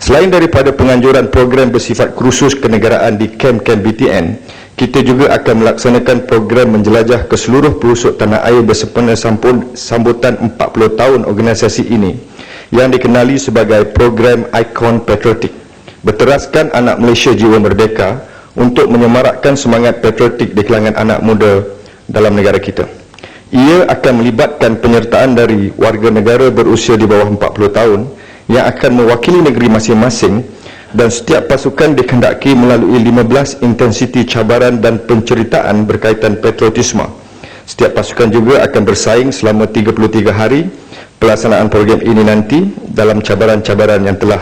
Selain daripada penganjuran program bersifat kursus kenegaraan di kem-kem BTN, kita juga akan melaksanakan program menjelajah ke seluruh pelosok tanah air bersempena sambutan 40 tahun organisasi ini yang dikenali sebagai program Ikon Patriotik, berteraskan anak Malaysia jiwa merdeka untuk menyemarakkan semangat patriotik di kalangan anak muda dalam negara kita. Ia akan melibatkan penyertaan dari warga negara berusia di bawah 40 tahun yang akan mewakili negeri masing-masing, dan setiap pasukan dikehendaki melalui 15 intensiti cabaran dan penceritaan berkaitan patriotisme. Setiap pasukan juga akan bersaing selama 33 hari pelaksanaan program ini nanti dalam cabaran-cabaran yang telah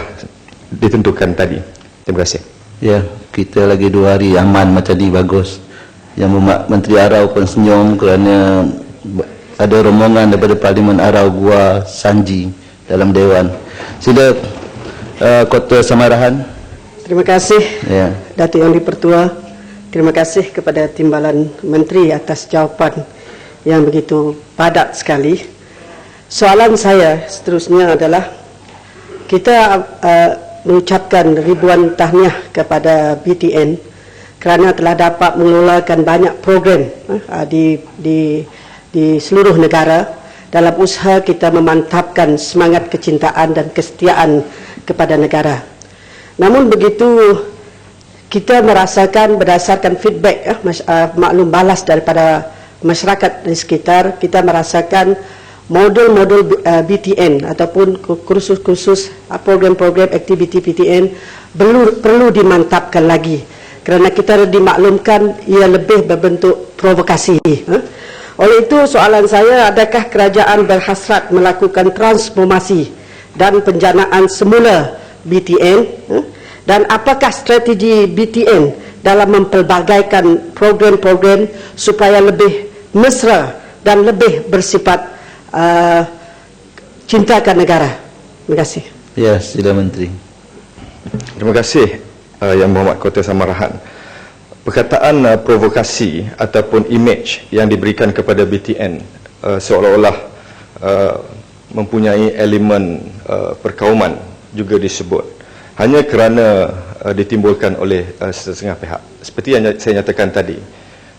ditentukan tadi. Terima kasih. Ya, kita lagi 2 hari aman macam ni, bagus. Yang Menteri Arau pun senyum kerana ada rombongan daripada Parlimen Arau Gua Sanji dalam Dewan. Sila Kota Samarahan. Terima kasih, Ya. Datuk Yang di-Pertua. Terima kasih kepada Timbalan Menteri atas jawapan yang begitu padat sekali. Soalan saya seterusnya adalah, kita mengucapkan ribuan tahniah kepada BTN kerana telah dapat mengelolakan banyak program di seluruh negara dalam usaha kita memantapkan semangat kecintaan dan kesetiaan kepada negara. Namun begitu, kita merasakan berdasarkan feedback maklum balas daripada masyarakat di sekitar, kita merasakan model-model BTN ataupun kursus-kursus program-program aktiviti BTN perlu dimantapkan lagi, kerana kita dimaklumkan ia lebih berbentuk provokasi. Oleh itu, soalan saya, adakah kerajaan berhasrat melakukan transformasi dan penjanaan semula BTN, dan apakah strategi BTN dalam mempelbagaikan program-program supaya lebih mesra dan lebih bersifat cintakan negara? Terima kasih. Ya, sila Menteri. Terima kasih Yang Berhormat Kota Samarahan. Perkataan provokasi ataupun image yang diberikan kepada BTN seolah-olah mempunyai elemen perkauman juga disebut, hanya kerana ditimbulkan oleh setengah pihak. Seperti yang saya nyatakan tadi,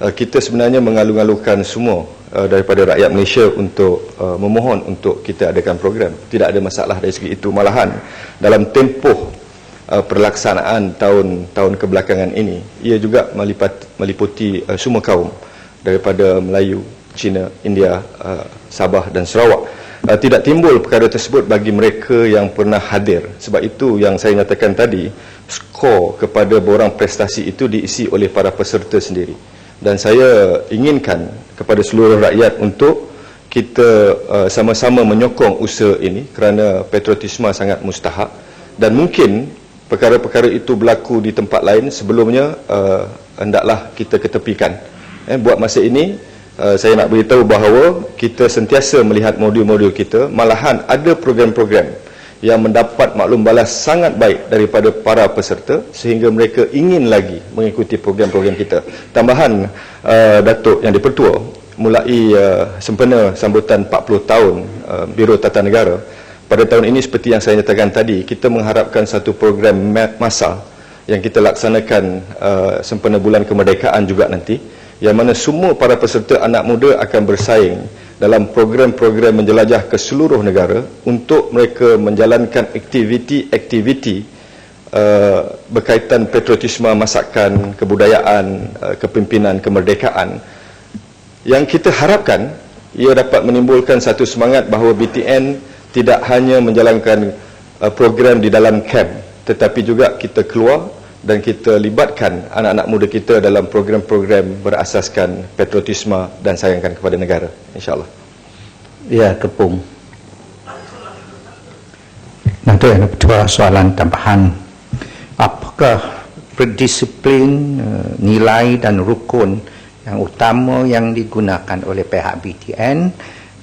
kita sebenarnya mengalu-alukan semua daripada rakyat Malaysia untuk memohon untuk kita adakan program. Tidak ada masalah dari segi itu. Malahan dalam tempoh perlaksanaan tahun-tahun kebelakangan ini, ia juga meliputi semua kaum daripada Melayu, Cina, India, Sabah dan Sarawak. Tidak timbul perkara tersebut bagi mereka yang pernah hadir. Sebab itu yang saya nyatakan tadi, skor kepada borang prestasi itu diisi oleh para peserta sendiri. Dan saya inginkan kepada seluruh rakyat untuk kita sama-sama menyokong usaha ini kerana patriotisme sangat mustahak, dan mungkin perkara-perkara itu berlaku di tempat lain sebelumnya, hendaklah kita ketepikan. Buat masa ini, saya nak beritahu bahawa kita sentiasa melihat modul-modul kita, malahan ada program-program yang mendapat maklum balas sangat baik daripada para peserta sehingga mereka ingin lagi mengikuti program-program kita. Tambahan, Datuk Yang di-Pertua, mulai sempena sambutan 40 tahun Biro Tata Negara, pada tahun ini seperti yang saya nyatakan tadi, kita mengharapkan satu program masa yang kita laksanakan sempena bulan kemerdekaan juga nanti, yang mana semua para peserta anak muda akan bersaing dalam program-program menjelajah ke seluruh negara untuk mereka menjalankan aktiviti-aktiviti berkaitan patriotisme, masakan, kebudayaan, kepimpinan, kemerdekaan, yang kita harapkan ia dapat menimbulkan satu semangat bahawa BTN tidak hanya menjalankan program di dalam kamp, tetapi juga kita keluar dan kita libatkan anak-anak muda kita dalam program-program berasaskan patriotisme dan sayangkan kepada negara, insyaAllah. Ya, Kepung. Nanti ada dua soalan tambahan. Apakah berdisiplin, nilai dan rukun yang utama yang digunakan oleh pihak BTN,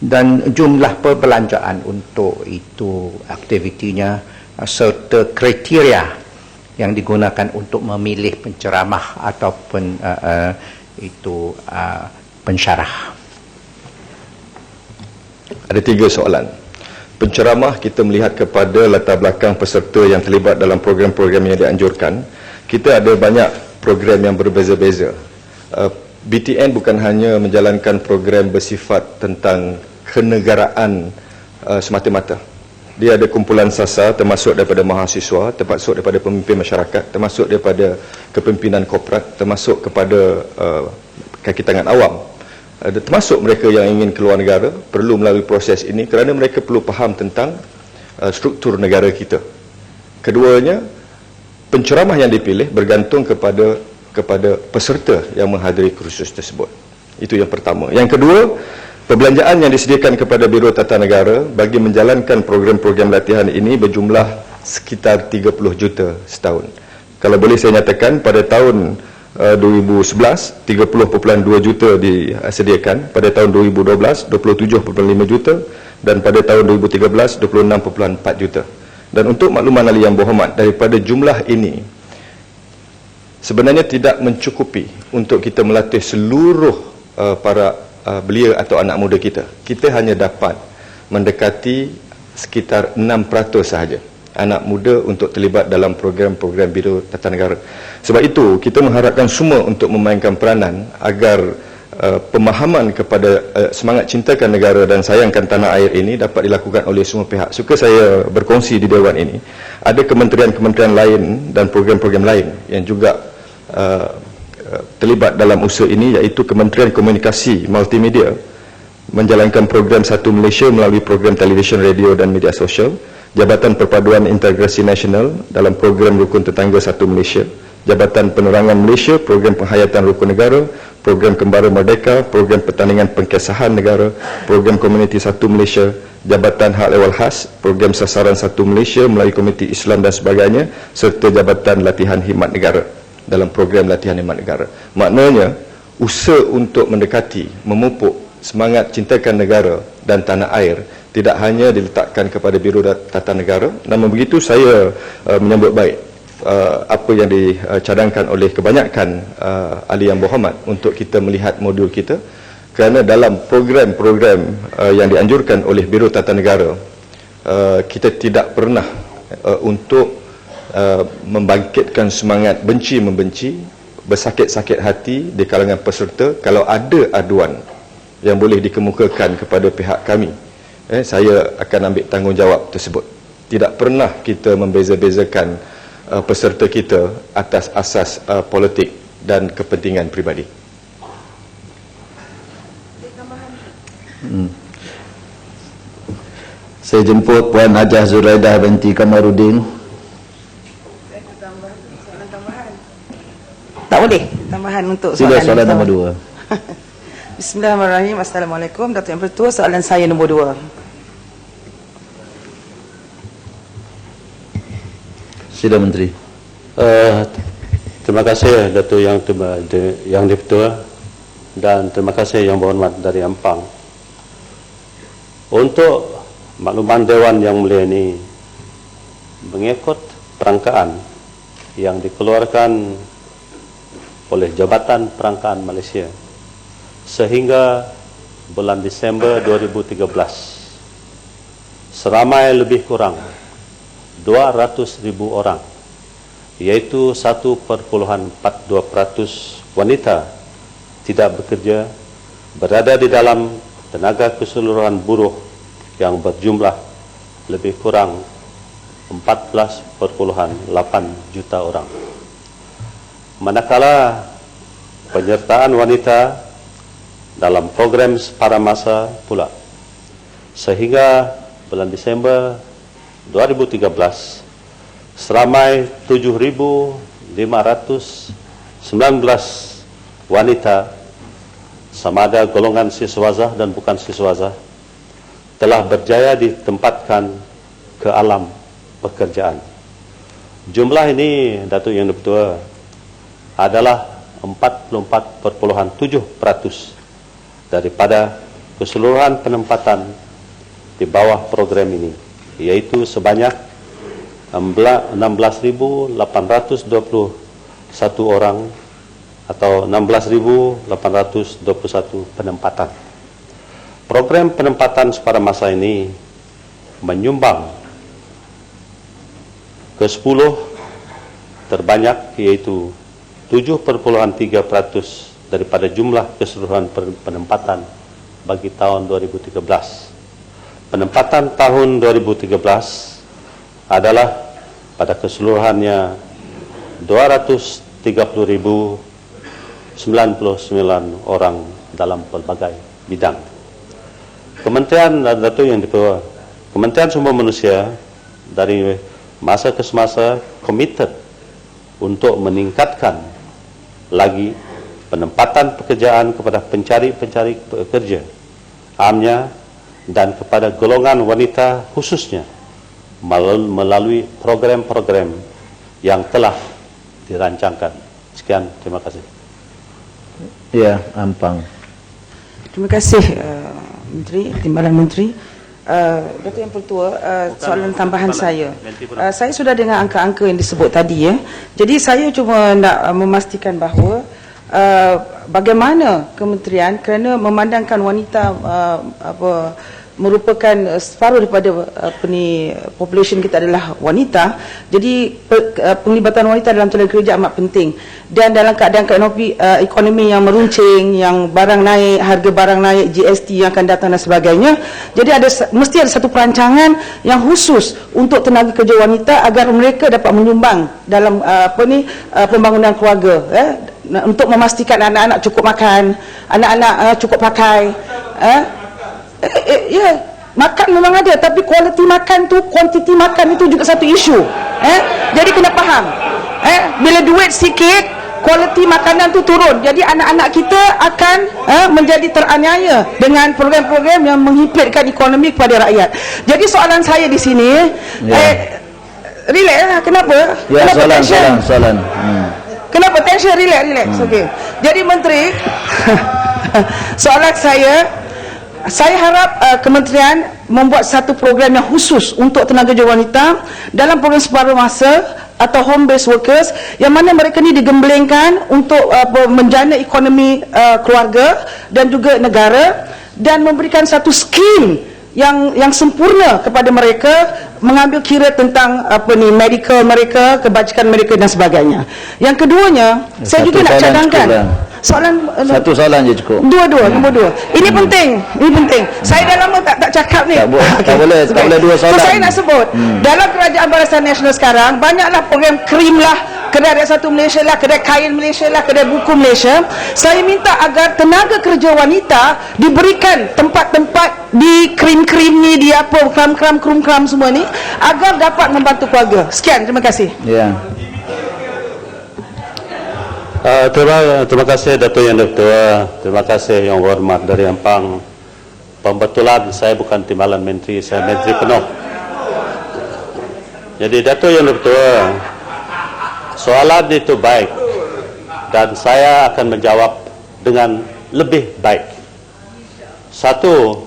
dan jumlah perbelanjaan untuk itu aktivitinya, serta kriteria yang digunakan untuk memilih penceramah ataupun pensyarah? Ada 3 soalan. penceramah kita melihat kepada latar belakang peserta yang terlibat dalam program-program yang dianjurkan. Kita ada banyak program yang berbeza-beza. BTN bukan hanya menjalankan program bersifat tentang kenegaraan semata-mata. Dia ada kumpulan sasar termasuk daripada mahasiswa, termasuk daripada pemimpin masyarakat, termasuk daripada kepimpinan korporat, termasuk kepada kaki tangan awam. Termasuk mereka yang ingin keluar negara perlu melalui proses ini kerana mereka perlu faham tentang struktur negara kita. Keduanya, penceramah yang dipilih bergantung kepada peserta yang menghadiri kursus tersebut. Itu yang pertama. Yang kedua, perbelanjaan yang disediakan kepada Biro Tata Negara bagi menjalankan program-program latihan ini berjumlah sekitar 30 juta setahun. Kalau boleh saya nyatakan, pada tahun 2011, 30.2 juta disediakan, pada tahun 2012, 27.5 juta, dan pada tahun 2013, 26.4 juta. Dan untuk makluman ahli yang berhormat, daripada jumlah ini, sebenarnya tidak mencukupi untuk kita melatih seluruh para belia atau anak muda kita. Kita hanya dapat mendekati sekitar 6% sahaja anak muda untuk terlibat dalam program-program Biro Tata Negara. Sebab itu, kita mengharapkan semua untuk memainkan peranan agar pemahaman kepada semangat cintakan negara dan sayangkan tanah air ini dapat dilakukan oleh semua pihak. Suka saya berkongsi di Dewan ini, ada kementerian-kementerian lain dan program-program lain yang juga terlibat dalam usaha ini, iaitu Kementerian Komunikasi Multimedia menjalankan program Satu Malaysia melalui program televisyen, radio dan media sosial, Jabatan Perpaduan Integrasi Nasional dalam program Rukun Tetangga Satu Malaysia, Jabatan Penerangan Malaysia, program Penghayatan Rukun Negara, program Kembara Merdeka, program Pertandingan Pengkesahan Negara, program Komuniti Satu Malaysia, Jabatan Hak Ehwal Khas, program Sasaran Satu Malaysia melalui Komiti Islam dan sebagainya, serta Jabatan Latihan Khidmat Negara dalam program Latihan Khidmat Negara. Maknanya, usaha untuk mendekati, memupuk semangat cintakan negara dan tanah air tidak hanya diletakkan kepada Biro Tata Negara. Namun begitu, saya menyambut baik apa yang dicadangkan oleh kebanyakan ahli yang berhormat untuk kita melihat modul kita, kerana dalam program-program yang dianjurkan oleh Biro Tata Negara, kita tidak pernah untuk membangkitkan semangat benci-membenci, bersakit-sakit hati di kalangan peserta. Kalau ada aduan yang boleh dikemukakan kepada pihak kami, saya akan ambil tanggungjawab tersebut. Tidak pernah kita membeza-bezakan peserta kita atas asas politik dan kepentingan peribadi. Saya jemput Puan Hajah Zuraidah binti Kamarudin. Tak boleh tambahan untuk Sila soalan soalan nombor 2. Bismillahirrahmanirrahim. Assalamualaikum Datuk Yang Pertua. Soalan saya nombor 2. Sila Menteri. Terima kasih Datuk Yang Dipertua dan terima kasih Yang Berhormat dari Ampang. Untuk makluman Dewan Yang Mulia ini, mengikut perangkaan yang dikeluarkan oleh Jabatan Perangkaan Malaysia sehingga bulan Disember 2013, seramai lebih kurang 200,000 orang, iaitu 1.42% wanita tidak bekerja, berada di dalam tenaga keseluruhan buruh yang berjumlah lebih kurang 14.8 juta orang. Manakala penyertaan wanita dalam program para masa pula, sehingga bulan Disember 2013 seramai 7.519 wanita, sama ada golongan siswazah dan bukan siswazah, telah berjaya ditempatkan ke alam pekerjaan. Jumlah ini, Datuk Yang Dipertua, adalah 44.7% daripada keseluruhan penempatan di bawah program ini, yaitu sebanyak 16.821 orang atau 16.821 penempatan. Program penempatan pada masa ini menyumbang ke-10 terbanyak, yaitu 7,3% daripada jumlah keseluruhan penempatan bagi tahun 2013. Penempatan tahun 2013 adalah pada keseluruhannya 230.099 orang dalam pelbagai bidang. Kementerian Datuk Yang Dipertua, Kementerian Sumber Manusia dari masa ke semasa komited untuk meningkatkan lagi penempatan pekerjaan kepada pencari-pencari pekerja amnya dan kepada golongan wanita khususnya melalui program-program yang telah dirancangkan. Sekian, terima kasih. Ya, Ampang. Terima kasih Menteri, Timbalan Menteri. Datuk Yang Pertua, soalan tambahan saya. Saya sudah dengar angka-angka yang disebut tadi ya. Jadi saya cuma nak memastikan bahawa bagaimana kementerian kerana memandangkan wanita merupakan separuh daripada population kita adalah wanita, jadi penglibatan wanita dalam tenaga kerja amat penting. Dan dalam keadaan ekonomi yang meruncing, yang barang naik, harga barang naik, GST yang akan datang dan sebagainya, jadi mesti ada satu perancangan yang khusus untuk tenaga kerja wanita agar mereka dapat menyumbang dalam pembangunan keluarga, untuk memastikan anak-anak cukup makan, anak-anak cukup pakai. Ya, makan memang ada, tapi kualiti makan tu, kuantiti makan itu juga satu isu. Jadi kena faham. Bila duit sikit, kualiti makanan tu turun. Jadi anak-anak kita akan menjadi teraniaya dengan program-program yang menghimpitkan ekonomi kepada rakyat. Jadi soalan saya di sini, relax lah. Kenapa? Ya, Kenapa soalan. Kenapa tension? Relax. Okey. Jadi Menteri, soalan saya harap kementerian membuat satu program yang khusus untuk tenaga kerja wanita dalam program separuh masa atau home based workers, yang mana mereka ni digemblengkan untuk menjana ekonomi keluarga dan juga negara, dan memberikan satu skim yang sempurna kepada mereka, mengambil kira tentang medical mereka, kebajikan mereka dan sebagainya. Yang keduanya, saya juga nak cadangkan Satu soalan je cukup. Nombor dua. Ini penting. Saya dah lama tak cakap ni. Tak boleh dua soalan. So saya nak sebut, dalam Kerajaan Barisan Nasional sekarang, banyaklah program krim lah, kedai Adat Satu Malaysia lah, kedai kain Malaysia lah, kedai buku Malaysia. Saya minta agar tenaga kerja wanita diberikan tempat-tempat di krim-krim ni, di apa, kram-kram semua ni, agar dapat membantu keluarga. Sekian, terima kasih. Ya. Terima kasih Datuk Yang Dipertua, terima kasih Yang Hormat dari Ampang. Pembetulan saya bukan timbalan menteri, saya menteri penuh. Jadi Datuk Yang Dipertua, soalan itu baik dan saya akan menjawab dengan lebih baik. Satu,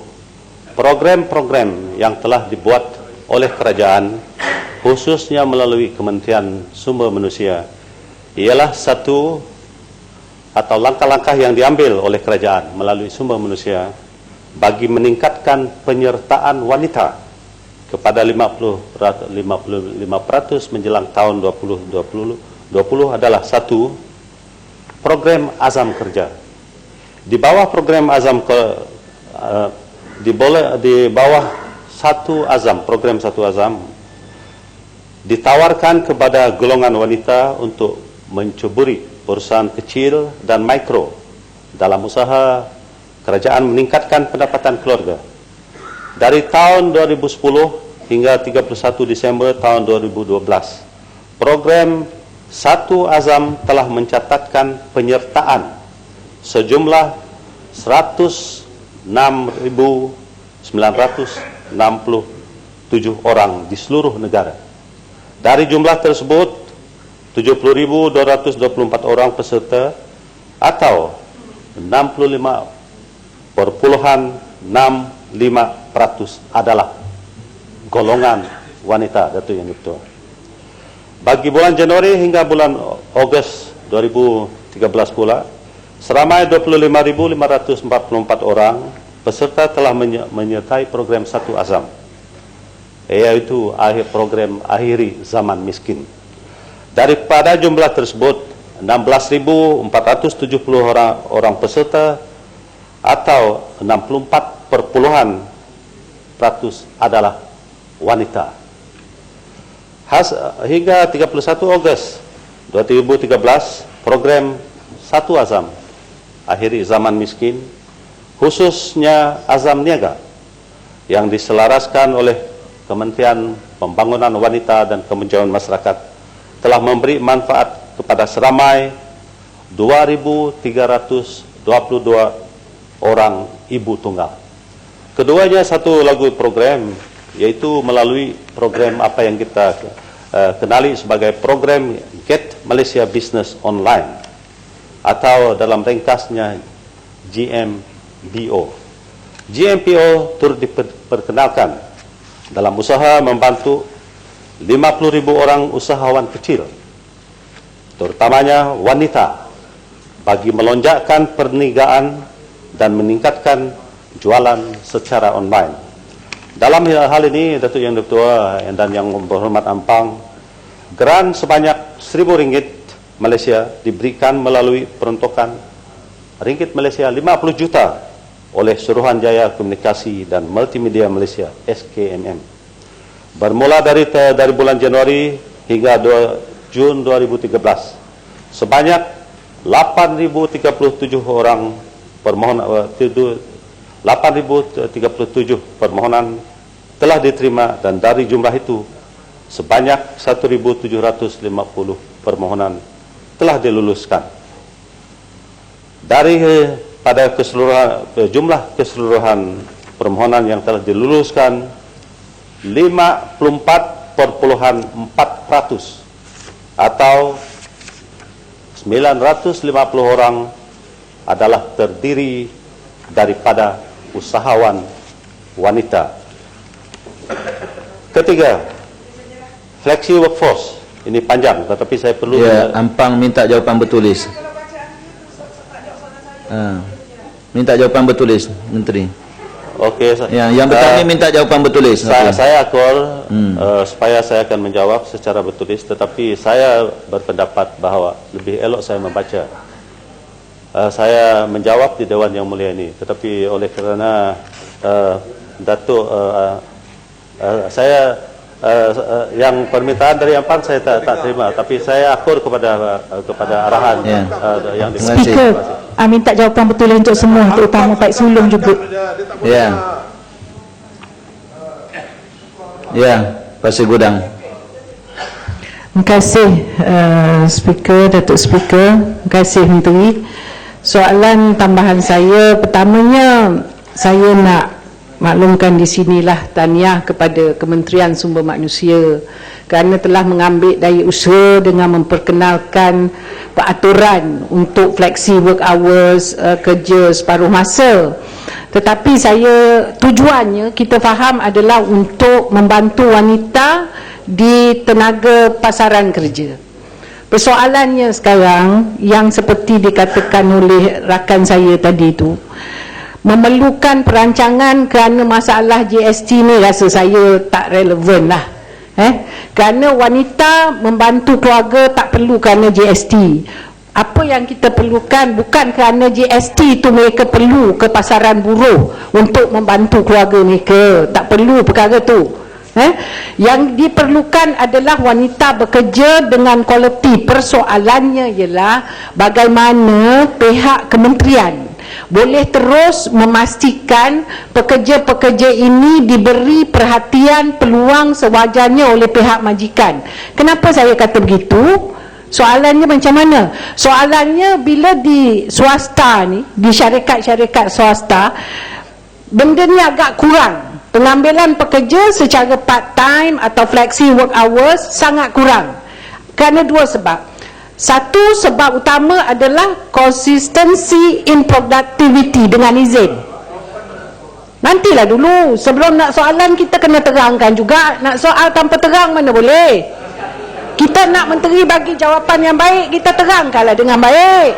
program-program yang telah dibuat oleh kerajaan, khususnya melalui Kementerian Sumber Manusia, ialah satu atau langkah-langkah yang diambil oleh kerajaan melalui sumber manusia bagi meningkatkan penyertaan wanita kepada 55% menjelang tahun 2020 adalah satu program azam kerja. Di bawah program azam di bawah program satu azam ditawarkan kepada golongan wanita untuk mencuburi perusahaan kecil dan mikro dalam usaha kerajaan meningkatkan pendapatan keluarga. Dari tahun 2010 hingga 31 Disember tahun 2012, program Satu Azam telah mencatatkan penyertaan sejumlah 106.967 orang di seluruh negara. Dari jumlah tersebut, 70.224 orang peserta atau 65.65% adalah golongan wanita, Datuk Yang Dipertua. Bagi bulan Januari hingga bulan Ogos 2013 pula, seramai 25.544 orang peserta telah menyertai program Satu Azam. yaitu program Akhiri Zaman Miskin. Daripada jumlah tersebut, 16.470 orang peserta atau 64% adalah wanita. Hingga 31 Ogos 2013, program Satu Azam Akhiri Zaman Miskin, khususnya Azam Niaga, yang diselaraskan oleh Kementerian Pembangunan Wanita dan Kemajuan Masyarakat, telah memberi manfaat kepada seramai 2.322 orang ibu tunggal. Keduanya satu lagu program, yaitu melalui program apa yang kita kenali sebagai program Get Malaysia Business Online, atau dalam ringkasnya GMBO. GMBO turut diperkenalkan dalam usaha membantu 50.000 orang usahawan kecil, terutamanya wanita, bagi melonjakkan perniagaan dan meningkatkan jualan secara online. Dalam hal ini, Datuk Yang Dipertua dan Yang Berhormat Ampang, geran sebanyak RM1.000 Malaysia diberikan melalui peruntukan ringgit Malaysia 50 juta oleh Suruhanjaya Komunikasi dan Multimedia Malaysia SKMM. Bermula dari bulan Januari hingga Jun 2013, sebanyak 8.037 orang permohonan 8.037 permohonan telah diterima, dan dari jumlah itu sebanyak 1.750 permohonan telah diluluskan. Dari pada jumlah keseluruhan permohonan yang telah diluluskan, 54,4% atau 950 orang adalah terdiri daripada usahawan wanita. Ketiga, flexi workforce. Ini panjang, tetapi saya perlu... Ya, Ampang minta jawapan bertulis. Minta jawapan bertulis, Menteri. Okey. Ya, yang bertanya minta jawapan bertulis. Saya akur supaya saya akan menjawab secara bertulis, tetapi saya berpendapat bahawa lebih elok saya membaca. Saya menjawab di Dewan Yang Mulia ini, tetapi oleh kerana Datuk saya yang permintaan dari Ampang saya tak terima, tapi saya akur kepada arahan yang Speaker, minta jawapan betul untuk semua, terutama Pak Sulung juga. Ya. Ya, Pasir Gudang. Terima kasih Speaker, Datuk Speaker. Terima kasih Menteri. Soalan tambahan saya, pertamanya saya nak maklumkan di sinilah tahniah kepada Kementerian Sumber Manusia kerana telah mengambil daya usaha dengan memperkenalkan peraturan untuk flexi work hours, kerja separuh masa. Tetapi tujuannya kita faham adalah untuk membantu wanita di tenaga pasaran kerja. Persoalannya sekarang yang seperti dikatakan oleh rakan saya tadi itu, memerlukan perancangan kerana masalah GST ni rasa saya tak relevan lah. Kerana wanita membantu keluarga tak perlu kerana GST. Apa yang kita perlukan bukan kerana GST itu mereka perlu ke pasaran buruh untuk membantu keluarga mereka. Tak perlu perkara tu. Yang diperlukan adalah wanita bekerja dengan kualiti. Persoalannya ialah bagaimana pihak kementerian boleh terus memastikan pekerja-pekerja ini diberi perhatian peluang sewajarnya oleh pihak majikan. Kenapa saya kata begitu? Soalannya macam mana? Soalannya bila di swasta ni, di syarikat-syarikat swasta, benda ni agak kurang. Pengambilan pekerja secara part time atau flexi work hours sangat kurang. Kerana dua sebab. Satu sebab utama adalah consistency in productivity dengan izin. Nantilah dulu, sebelum nak soalan kita kena terangkan juga. Nak soal tanpa terang mana boleh. Kita nak menteri bagi jawapan yang baik, kita terangkanlah dengan baik.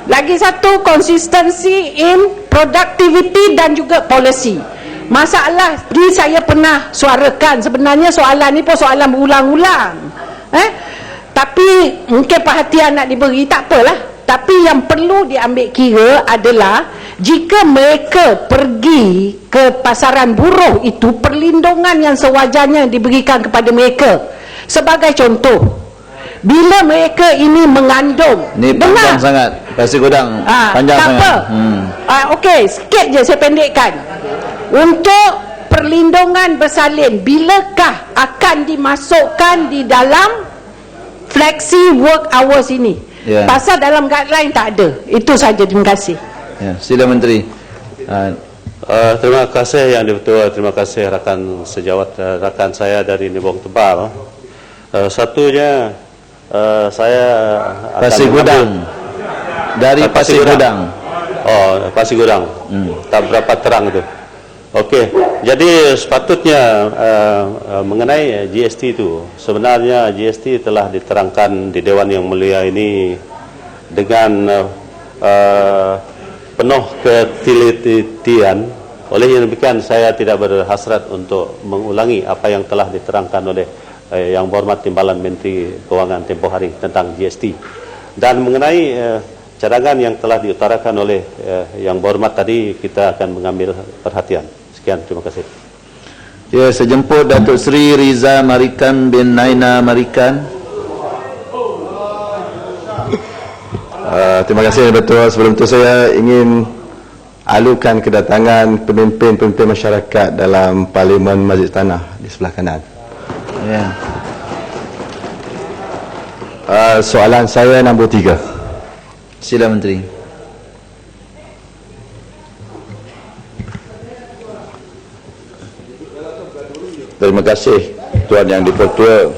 Lagi satu, consistency in productivity dan juga policy. Masalah ni saya pernah suarakan, sebenarnya soalan ni pun soalan berulang-ulang. Tapi mungkin perhatian nak diberi, tak apalah. Tapi yang perlu diambil kira adalah jika mereka pergi ke pasaran buruh itu, perlindungan yang sewajarnya diberikan kepada mereka. Sebagai contoh, bila mereka ini mengandung, Ni panjang sangat. Pasir Gudang panjang tak sangat. apa. Okey, sikit je saya pendekkan. Untuk perlindungan bersalin, bilakah akan dimasukkan di dalam flexi work hours ini? Ya. Pasal dalam guideline tak ada. Itu saja, terima kasih. Ya, sila Menteri. Terima kasih Yang di-Pertua, terima kasih rakan sejawat, rakan saya dari Nibong Tebal. Satunya saya akan Pasir Gudang. Dari Pasir Gudang. Oh, Pasir Gudang. Tak berapa terang itu. Okey, jadi sepatutnya mengenai GST itu, sebenarnya GST telah diterangkan di Dewan Yang Mulia ini dengan penuh ketelitian. Oleh yang demikian, saya tidak berhasrat untuk mengulangi apa yang telah diterangkan oleh Yang Berhormat Timbalan Menteri Keuangan tempoh hari tentang GST. Dan mengenai cadangan yang telah diutarakan oleh Yang Berhormat tadi, kita akan mengambil perhatian. Sekian, terima kasih. Ya, saya jemput Datuk Seri Riza Marikan bin Naina Marikan. Terima kasih Betul. Sebelum itu saya ingin alukan kedatangan pemimpin-pemimpin masyarakat dalam Parlimen Masjid Tanah di sebelah kanan. Ya. Soalan saya nombor 3. Sila Menteri. Terima kasih Tuan Yang di-Pertua.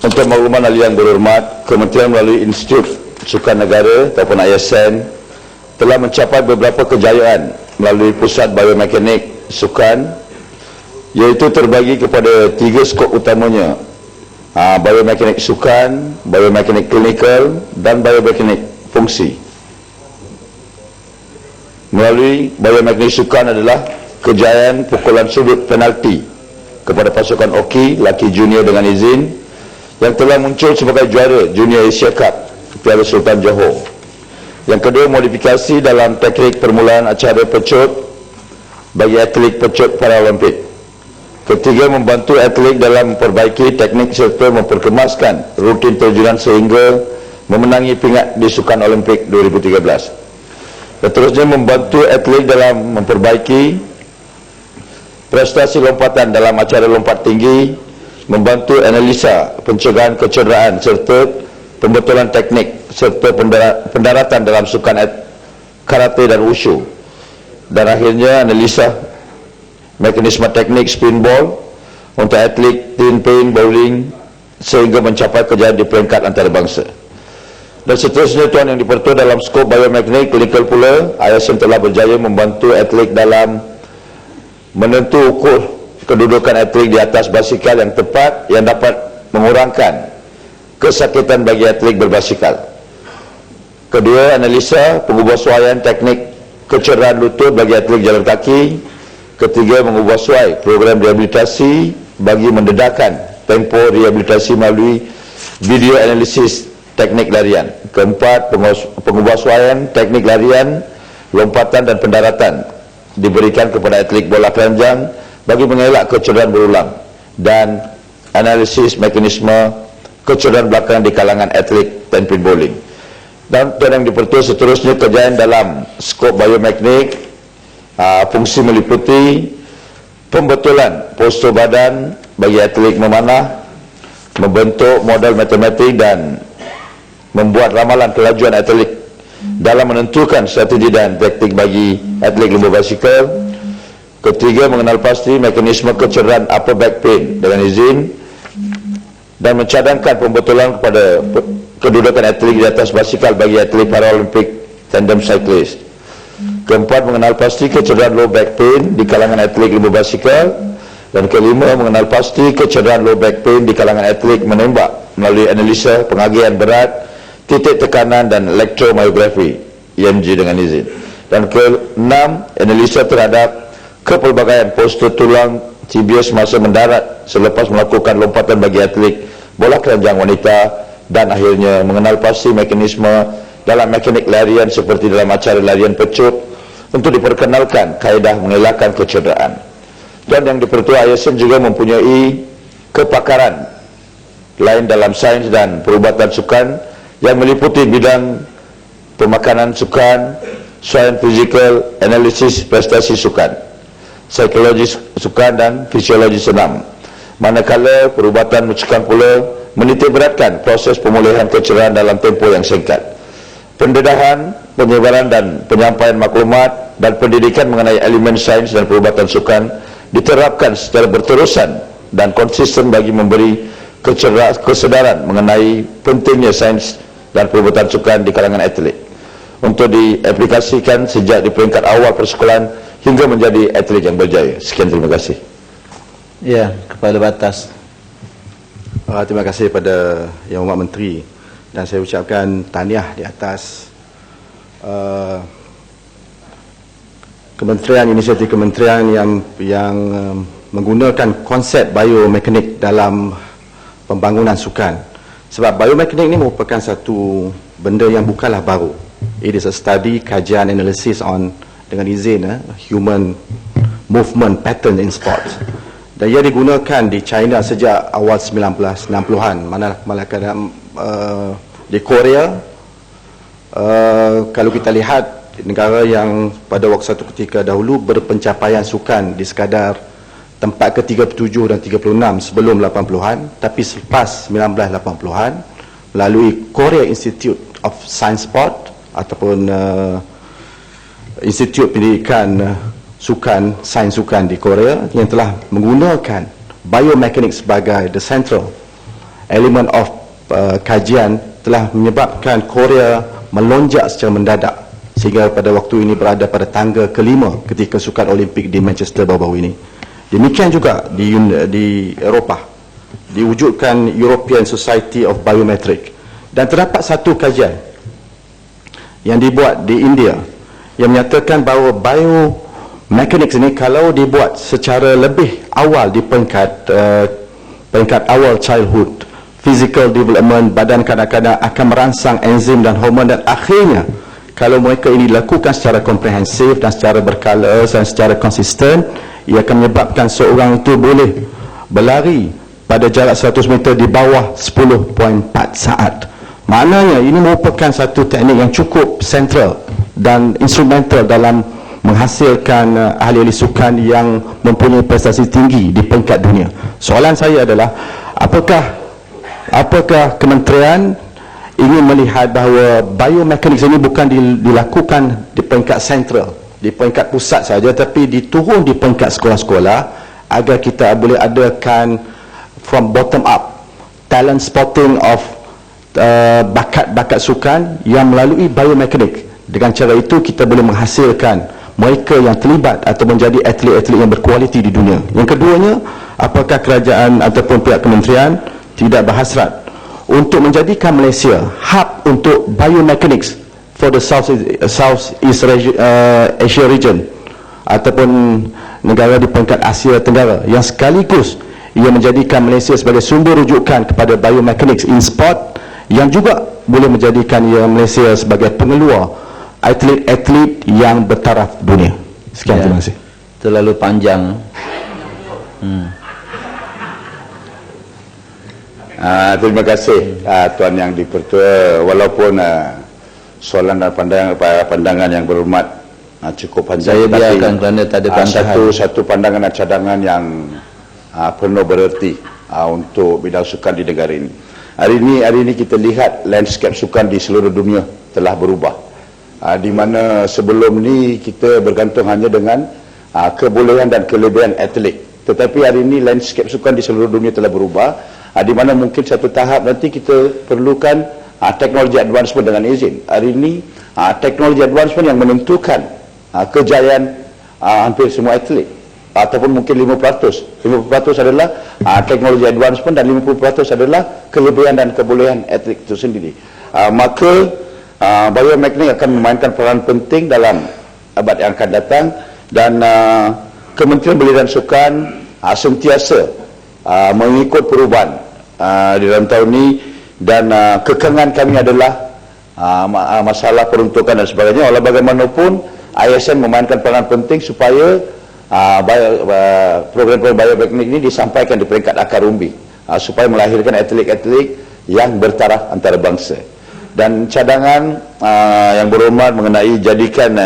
Untuk makluman ahli yang berhormat, Kementerian melalui Institut Sukan Negara ataupun ISN telah mencapai beberapa kejayaan melalui Pusat Biomekanik Sukan, iaitu terbagi kepada 3 skop utamanya, biomekanik sukan, biomekanik klinikal dan biomekanik fungsi. Melalui biomekanik sukan adalah kejayaan pukulan sudut penalti kepada pasukan Oki laki junior dengan izin yang telah muncul sebagai juara Junior Asia Cup Piala Sultan Johor. Yang kedua, modifikasi dalam teknik permulaan acara pecut bagi atlet pecut Paralimpik. Ketiga, membantu atlet dalam memperbaiki teknik serta memperkemaskan rutin terjunan sehingga memenangi pingat di Sukan Olimpik 2013. Seterusnya, membantu atlet dalam memperbaiki prestasi lompatan dalam acara lompat tinggi, membantu analisa pencegahan kecederaan serta pembetulan teknik serta pendaratan dalam sukan karate dan wushu. Dan akhirnya analisa mekanisme teknik spin ball untuk atlet tin pain bowling sehingga mencapai kejayaan di peringkat antarabangsa. Dan seterusnya Tuan Yang di-Pertua, dalam skop biomekanik klinikal pula, ISN telah berjaya membantu atlet dalam menentu ukur kedudukan atlet di atas basikal yang tepat yang dapat mengurangkan kesakitan bagi atlet berbasikal. Kedua, analisa pengubahsuaian teknik kecederaan lutut bagi atlet jalan kaki. Ketiga, mengubahsuai program rehabilitasi bagi mendedahkan tempo rehabilitasi melalui video analisis teknik larian. Keempat, pengubahsuaian teknik larian, lompatan dan pendaratan diberikan kepada atlet bola keranjang bagi mengelak kecederaan berulang, dan analisis mekanisme kecederaan belakang di kalangan atlet ten pin bowling. Dan Tuan Yang di-Pertua, seterusnya kejayaan dalam skop biomekanik fungsi meliputi pembetulan postur badan bagi atlet memanah, membentuk model matematik dan membuat ramalan kelajuan atlet dalam menentukan strategi dan taktik bagi atlet lumba basikal. Ketiga, mengenal pasti mekanisme kecederaan upper back pain dengan izin dan mencadangkan pembetulan kepada kedudukan atlet di atas basikal bagi atlet Paralimpik tandem cyclist. Keempat, mengenal pasti kecederaan low back pain di kalangan atlet lumba basikal. Dan kelima, mengenal pasti kecederaan low back pain di kalangan atlet menembak melalui analisa pengagihan berat, titik tekanan dan elektromyografi EMG dengan izin. Dan keenam, analisa terhadap kepelbagaian postur tulang tibia semasa mendarat selepas melakukan lompatan bagi atlet bola keranjang wanita, dan akhirnya mengenal pasti mekanisme dalam mekanik larian seperti dalam acara larian pecut untuk diperkenalkan kaedah mengelakkan kecederaan. Tuan Yang di-Pertua ISN juga mempunyai kepakaran lain dalam sains dan perubatan sukan yang meliputi bidang pemakanan sukan, sains fizikal, analisis prestasi sukan, psikologi sukan dan fisiologi senam. Manakala perubatan sukan pula menitikberatkan proses pemulihan kecederaan dalam tempoh yang singkat. Pendedahan, penyebaran dan penyampaian maklumat dan pendidikan mengenai elemen sains dan perubatan sukan diterapkan secara berterusan dan konsisten bagi memberi kesedaran mengenai pentingnya sains dan perubatan sukan di kalangan atlet untuk diaplikasikan sejak di peringkat awal persekolahan hingga menjadi atlet yang berjaya. Sekian, terima kasih. Ya, Kepala Batas. Terima kasih kepada Yang Hormat Menteri, dan saya ucapkan tahniah di atas inisiatif kementerian yang menggunakan konsep biomekanik dalam pembangunan sukan. Sebab biomekanik ini merupakan satu benda yang bukanlah baru. It is a study, kajian, analisis on, dengan izin, human movement pattern in sport. Dan ia digunakan di China sejak awal 1960-an. Manakala di Korea, kalau kita lihat negara yang pada waktu satu ketika dahulu berpencapaian sukan di sekadar tempat ke-37 dan 36 sebelum 80-an, tapi selepas 1980-an melalui Korea Institute of Science Sport ataupun Institut Pendidikan Sukan, Sains Sukan di Korea yang telah menggunakan biomekanik sebagai the central element of kajian, telah menyebabkan Korea melonjak secara mendadak sehingga pada waktu ini berada pada tangga kelima ketika Sukan Olimpik di Manchester baru-baru ini. Demikian juga di Eropah, diwujudkan European Society of Biometric, dan terdapat satu kajian yang dibuat di India yang menyatakan bahawa biomekanik ini kalau dibuat secara lebih awal di peringkat awal childhood, physical development, badan kanak-kanak akan merangsang enzim dan hormon, dan akhirnya kalau mereka ini dilakukan secara komprehensif dan secara berkala dan secara konsisten, ia akan menyebabkan seorang itu boleh berlari pada jarak 100 meter di bawah 10.4 saat. Maknanya ini merupakan satu teknik yang cukup sentral dan instrumental dalam menghasilkan ahli-ahli sukan yang mempunyai prestasi tinggi di peringkat dunia. Soalan saya adalah, apakah kementerian ingin melihat bahawa biomekanik ini bukan dilakukan di peringkat sentral, di peringkat pusat saja, tapi diturun di peringkat sekolah-sekolah agar kita boleh adakan from bottom up talent spotting of bakat-bakat sukan yang melalui biomekanik. Dengan cara itu kita boleh menghasilkan mereka yang terlibat atau menjadi atlet-atlet yang berkualiti di dunia. Yang keduanya, apakah kerajaan ataupun pihak kementerian tidak berhasrat untuk menjadikan Malaysia hub untuk biomechanics for the Southeast Asia region ataupun negara di peringkat Asia Tenggara, yang sekaligus ia menjadikan Malaysia sebagai sumber rujukan kepada biomechanics in sport, yang juga boleh menjadikan Malaysia sebagai pengeluar atlet-atlet yang bertaraf dunia. Sekian, terima kasih. Terlalu panjang. Terima kasih Tuan Yang di-Pertua. Walaupun soalan dan pandangan yang berhormat cukup panjang, saya biarkan kerana tak ada bantahan. Satu pandangan dan cadangan yang penuh bererti untuk bidang sukan di negara ini. Hari ini kita lihat landscape sukan di seluruh dunia telah berubah. Di mana sebelum ni kita bergantung hanya dengan kebolehan dan kelebihan atlet. Tetapi hari ini landscape sukan di seluruh dunia telah berubah, di mana mungkin satu tahap nanti kita perlukan teknologi advancement dengan izin. Hari ini teknologi advancement yang menentukan kejayaan hampir semua atlet, ataupun mungkin 50%. 50% adalah teknologi advancement dan 50% adalah kelebihan dan kebolehan atlet itu sendiri. Maka biomekanik akan memainkan peran penting dalam abad yang akan datang, dan Kementerian Belia dan Sukan sentiasa mengikut perubahan di dalam tahun ini, dan kekangan kami adalah masalah peruntukan dan sebagainya. Walau bagaimanapun ISN memainkan peranan penting supaya program-program biomekanik ini disampaikan di peringkat akar umbi, supaya melahirkan atlet-atlet yang bertaraf antarabangsa. Dan cadangan yang berhormat mengenai jadikan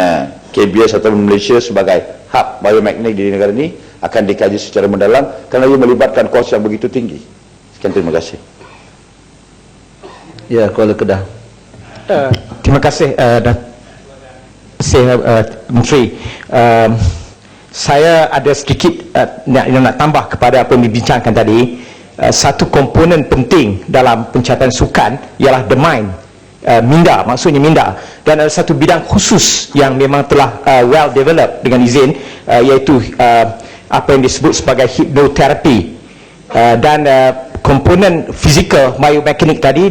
KBS atau Malaysia sebagai hub biomekanik di negara ini akan dikaji secara mendalam kerana ia melibatkan kos yang begitu tinggi. Sekian, terima kasih. Ya, Kuala Kedah. Terima kasih Menteri. Saya ada sedikit nak tambah kepada apa yang dibincangkan tadi. Satu komponen penting dalam pencapaian sukan ialah domain minda, maksudnya minda, dan ada satu bidang khusus yang memang telah well developed dengan izin, iaitu apa yang disebut sebagai hipnoterapi, dan komponen fizikal biomekanik tadi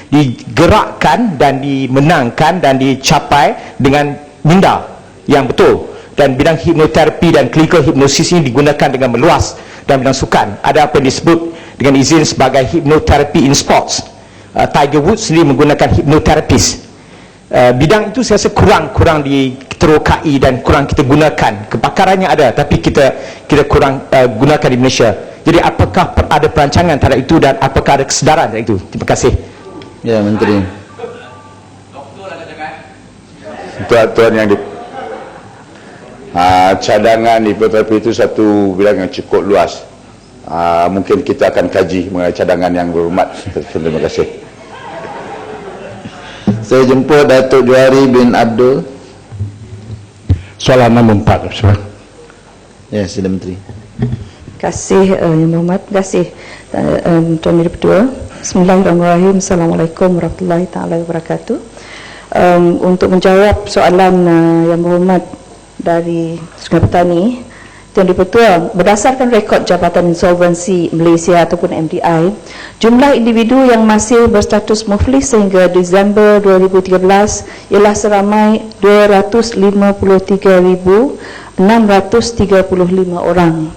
digerakkan dan dimenangkan dan dicapai dengan minda yang betul. Dan bidang hipnoterapi dan clinical hypnosis ini digunakan dengan meluas dalam bidang sukan. Ada apa yang disebut dengan izin sebagai hypnotherapy in sports. Tiger Woods sendiri menggunakan hypnotherapist. Bidang itu saya rasa kurang diterokai dan kurang kita gunakan. Kepakarannya ada, tapi kita kurang gunakan di Malaysia. Jadi apakah ada perancangan terhadap itu dan apakah ada kesedaran terhadap itu? Terima kasih. Ya, Menteri. Tuan-tuan yang cadangan hipnoterapi itu satu bidang yang cukup luas. Mungkin kita akan kaji mengenai cadangan yang berhormat. Terima kasih. Saya jemput Datuk Johari bin Abdul. Soalan nombor 4. Ya, sila Menteri. Terima kasih Yang Berhormat. Terima kasih Tuan Menteri Berdua. Bismillahirrahmanirrahim. Assalamualaikum warahmatullahi taala wabarakatuh. Untuk menjawab soalan Yang Berhormat dari Sungai Petani, Tuan Dipertua, berdasarkan rekod Jabatan Insolvensi Malaysia ataupun MDI, jumlah individu yang masih berstatus muflis sehingga Disember 2013 ialah seramai 253,635 orang.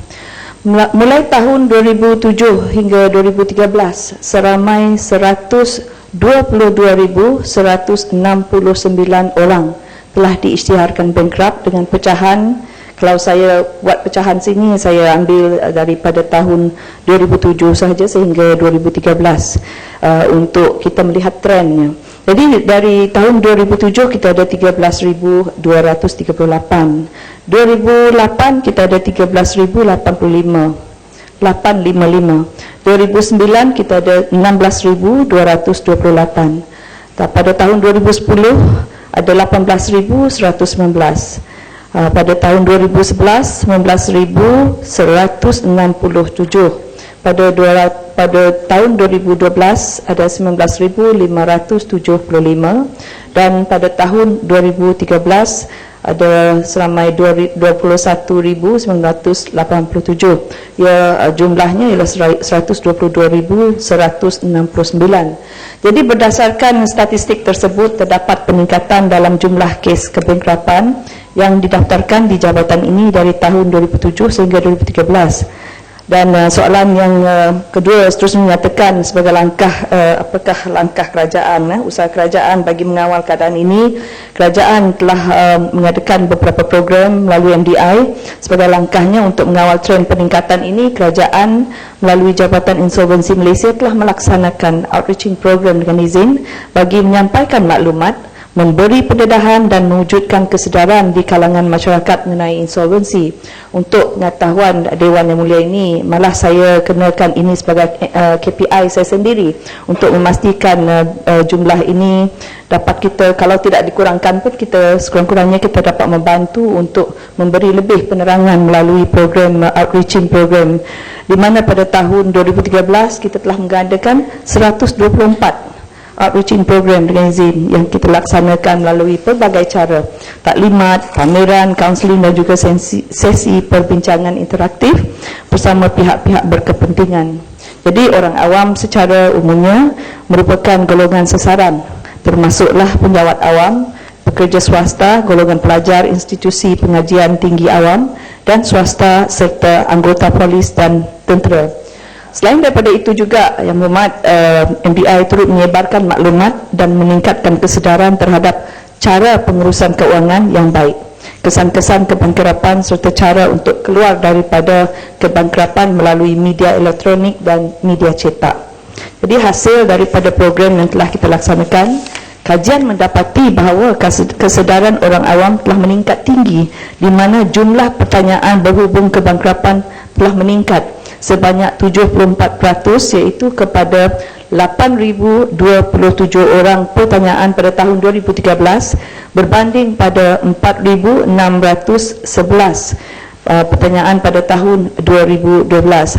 Mulai tahun 2007 hingga 2013, seramai 122,169 orang telah diisytiharkan bankrupt dengan pecahan. Kalau saya buat pecahan sini, saya ambil daripada tahun 2007 sahaja sehingga 2013 untuk kita melihat trennya. Jadi dari tahun 2007 kita ada 13,238, 2008 kita ada 13,855, 2009 kita ada 16,228, pada tahun 2010 ada 18,119, pada tahun 2011 19,167, pada tahun 2012 ada 19,575, dan pada tahun 2013 ada seramai 21,987. Ya, jumlahnya ialah 122,169. Jadi berdasarkan statistik tersebut, terdapat peningkatan dalam jumlah kes kebankrapan yang didaftarkan di jabatan ini dari tahun 2007 sehingga 2013. Dan soalan yang kedua seterusnya menyatakan sebagai langkah apakah langkah kerajaan, usaha kerajaan bagi mengawal keadaan ini. Kerajaan telah mengadakan beberapa program melalui MDI. Sebagai langkahnya untuk mengawal trend peningkatan ini, kerajaan melalui Jabatan Insolvensi Malaysia telah melaksanakan outreaching program dengan izin bagi menyampaikan maklumat, memberi pendedahan dan mewujudkan kesedaran di kalangan masyarakat mengenai insolvensi. Untuk pengetahuan Dewan Yang Mulia ini, malah saya kenakan ini sebagai KPI saya sendiri untuk memastikan jumlah ini dapat kita, kalau tidak dikurangkan pun, kita sekurang-kurangnya kita dapat membantu untuk memberi lebih penerangan melalui program outreaching program, di mana pada tahun 2013 kita telah mengadakan 124 outreaching program dengan izin yang kita laksanakan melalui pelbagai cara, taklimat, pameran, kaunseling dan juga sesi perbincangan interaktif bersama pihak-pihak berkepentingan. Jadi orang awam secara umumnya merupakan golongan sasaran, termasuklah penjawat awam, pekerja swasta, golongan pelajar institusi pengajian tinggi awam dan swasta serta anggota polis dan tentera. Selain daripada itu juga, Yang Berhormat, MBI turut menyebarkan maklumat dan meningkatkan kesedaran terhadap cara pengurusan keuangan yang baik, kesan-kesan kebangkrapan serta cara untuk keluar daripada kebangkrapan melalui media elektronik dan media cetak. Jadi hasil daripada program yang telah kita laksanakan, kajian mendapati bahawa kesedaran orang awam telah meningkat tinggi, di mana jumlah pertanyaan berhubung kebangkrapan telah meningkat sebanyak 74%, iaitu kepada 8,027 orang pertanyaan pada tahun 2013 berbanding pada 4,611 pertanyaan pada tahun 2012,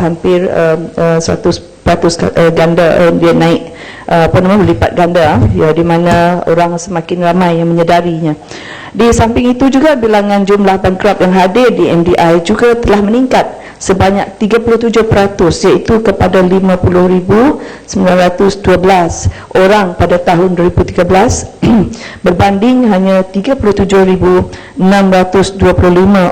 hampir 100% ganda, dia naik berlipat ganda, ya, di mana orang semakin ramai yang menyedarinya. Di samping itu juga bilangan jumlah bankrupt yang hadir di MDI juga telah meningkat sebanyak 37%, iaitu kepada 50,912 orang pada tahun 2013 berbanding hanya 37,625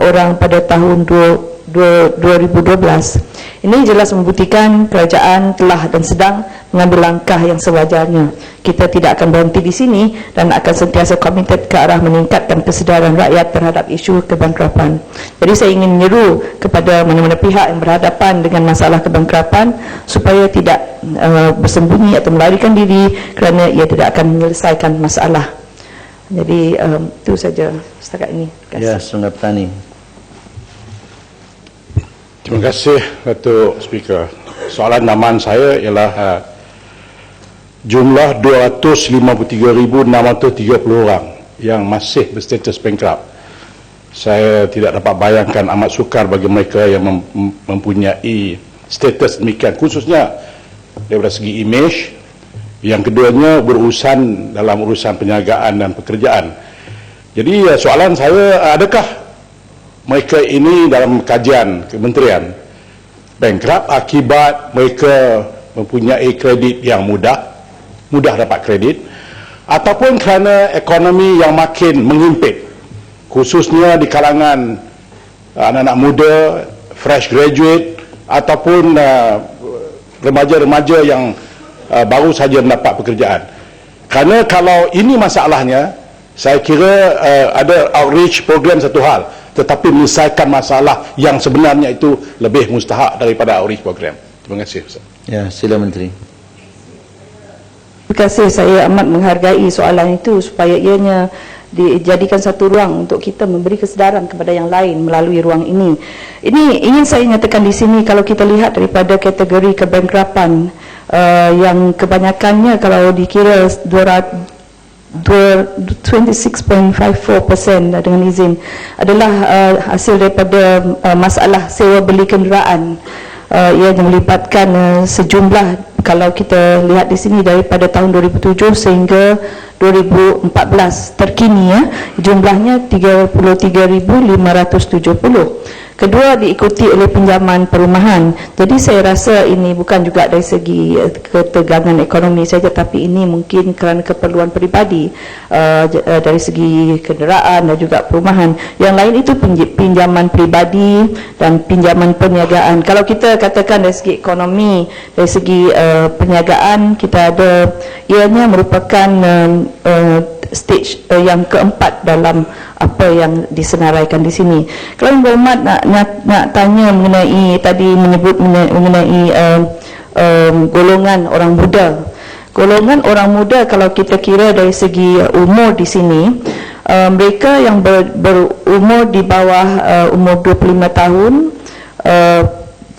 orang pada tahun 2012. Ini jelas membuktikan kerajaan telah dan sedang mengambil langkah yang sewajarnya. Kita tidak akan berhenti di sini dan akan sentiasa komited ke arah meningkatkan kesedaran rakyat terhadap isu kebangkrapan. Jadi saya ingin menyeru kepada mana-mana pihak yang berhadapan dengan masalah kebangkrapan supaya tidak bersembunyi atau melarikan diri kerana ia tidak akan menyelesaikan masalah. Jadi itu saja setakat ini. Terima kasih. Ya, Sungai Petani. Terima kasih, Datuk Speaker. Soalan tambahan saya ialah jumlah 253,630 orang yang masih berstatus bankrupt. Saya tidak dapat bayangkan amat sukar bagi mereka yang mempunyai status demikian, khususnya daripada segi imej. Yang keduanya berurusan dalam urusan perniagaan dan pekerjaan. Jadi soalan saya, adakah mereka ini dalam kajian kementerian bankrupt akibat mereka mempunyai kredit yang mudah dapat kredit, ataupun kerana ekonomi yang makin mengimpit, khususnya di kalangan anak-anak muda, fresh graduate, ataupun remaja-remaja yang baru saja mendapat pekerjaan. Kerana kalau ini masalahnya, saya kira ada outreach program satu hal, tetapi menyelesaikan masalah yang sebenarnya itu lebih mustahak daripada outreach program. Terima kasih, Ustaz. Ya, sila Menteri. Terima kasih. Saya amat menghargai soalan itu supaya ianya dijadikan satu ruang untuk kita memberi kesedaran kepada yang lain melalui ruang ini. Ini ingin saya nyatakan di sini, kalau kita lihat daripada kategori kebangkrapan yang kebanyakannya kalau dikira 26.54% dengan izin adalah hasil daripada masalah sewa beli kenderaan. Ia melibatkan sejumlah, kalau kita lihat di sini daripada tahun 2007 sehingga 2014 terkini, jumlahnya 33,570. Kedua diikuti oleh pinjaman perumahan. Jadi saya rasa ini bukan juga dari segi ketegangan ekonomi saja, tapi ini mungkin kerana keperluan peribadi dari segi kenderaan dan juga perumahan. Yang lain itu pinjaman peribadi dan pinjaman perniagaan. Kalau kita katakan dari segi ekonomi, dari segi perniagaan, kita ada, ianya merupakan stage yang keempat dalam apa yang disenaraikan di sini. Kalau Yang Berhormat nak tanya mengenai, tadi menyebut mengenai golongan orang muda. Golongan orang muda, kalau kita kira dari segi umur di sini, mereka yang berumur di bawah umur 25 tahun,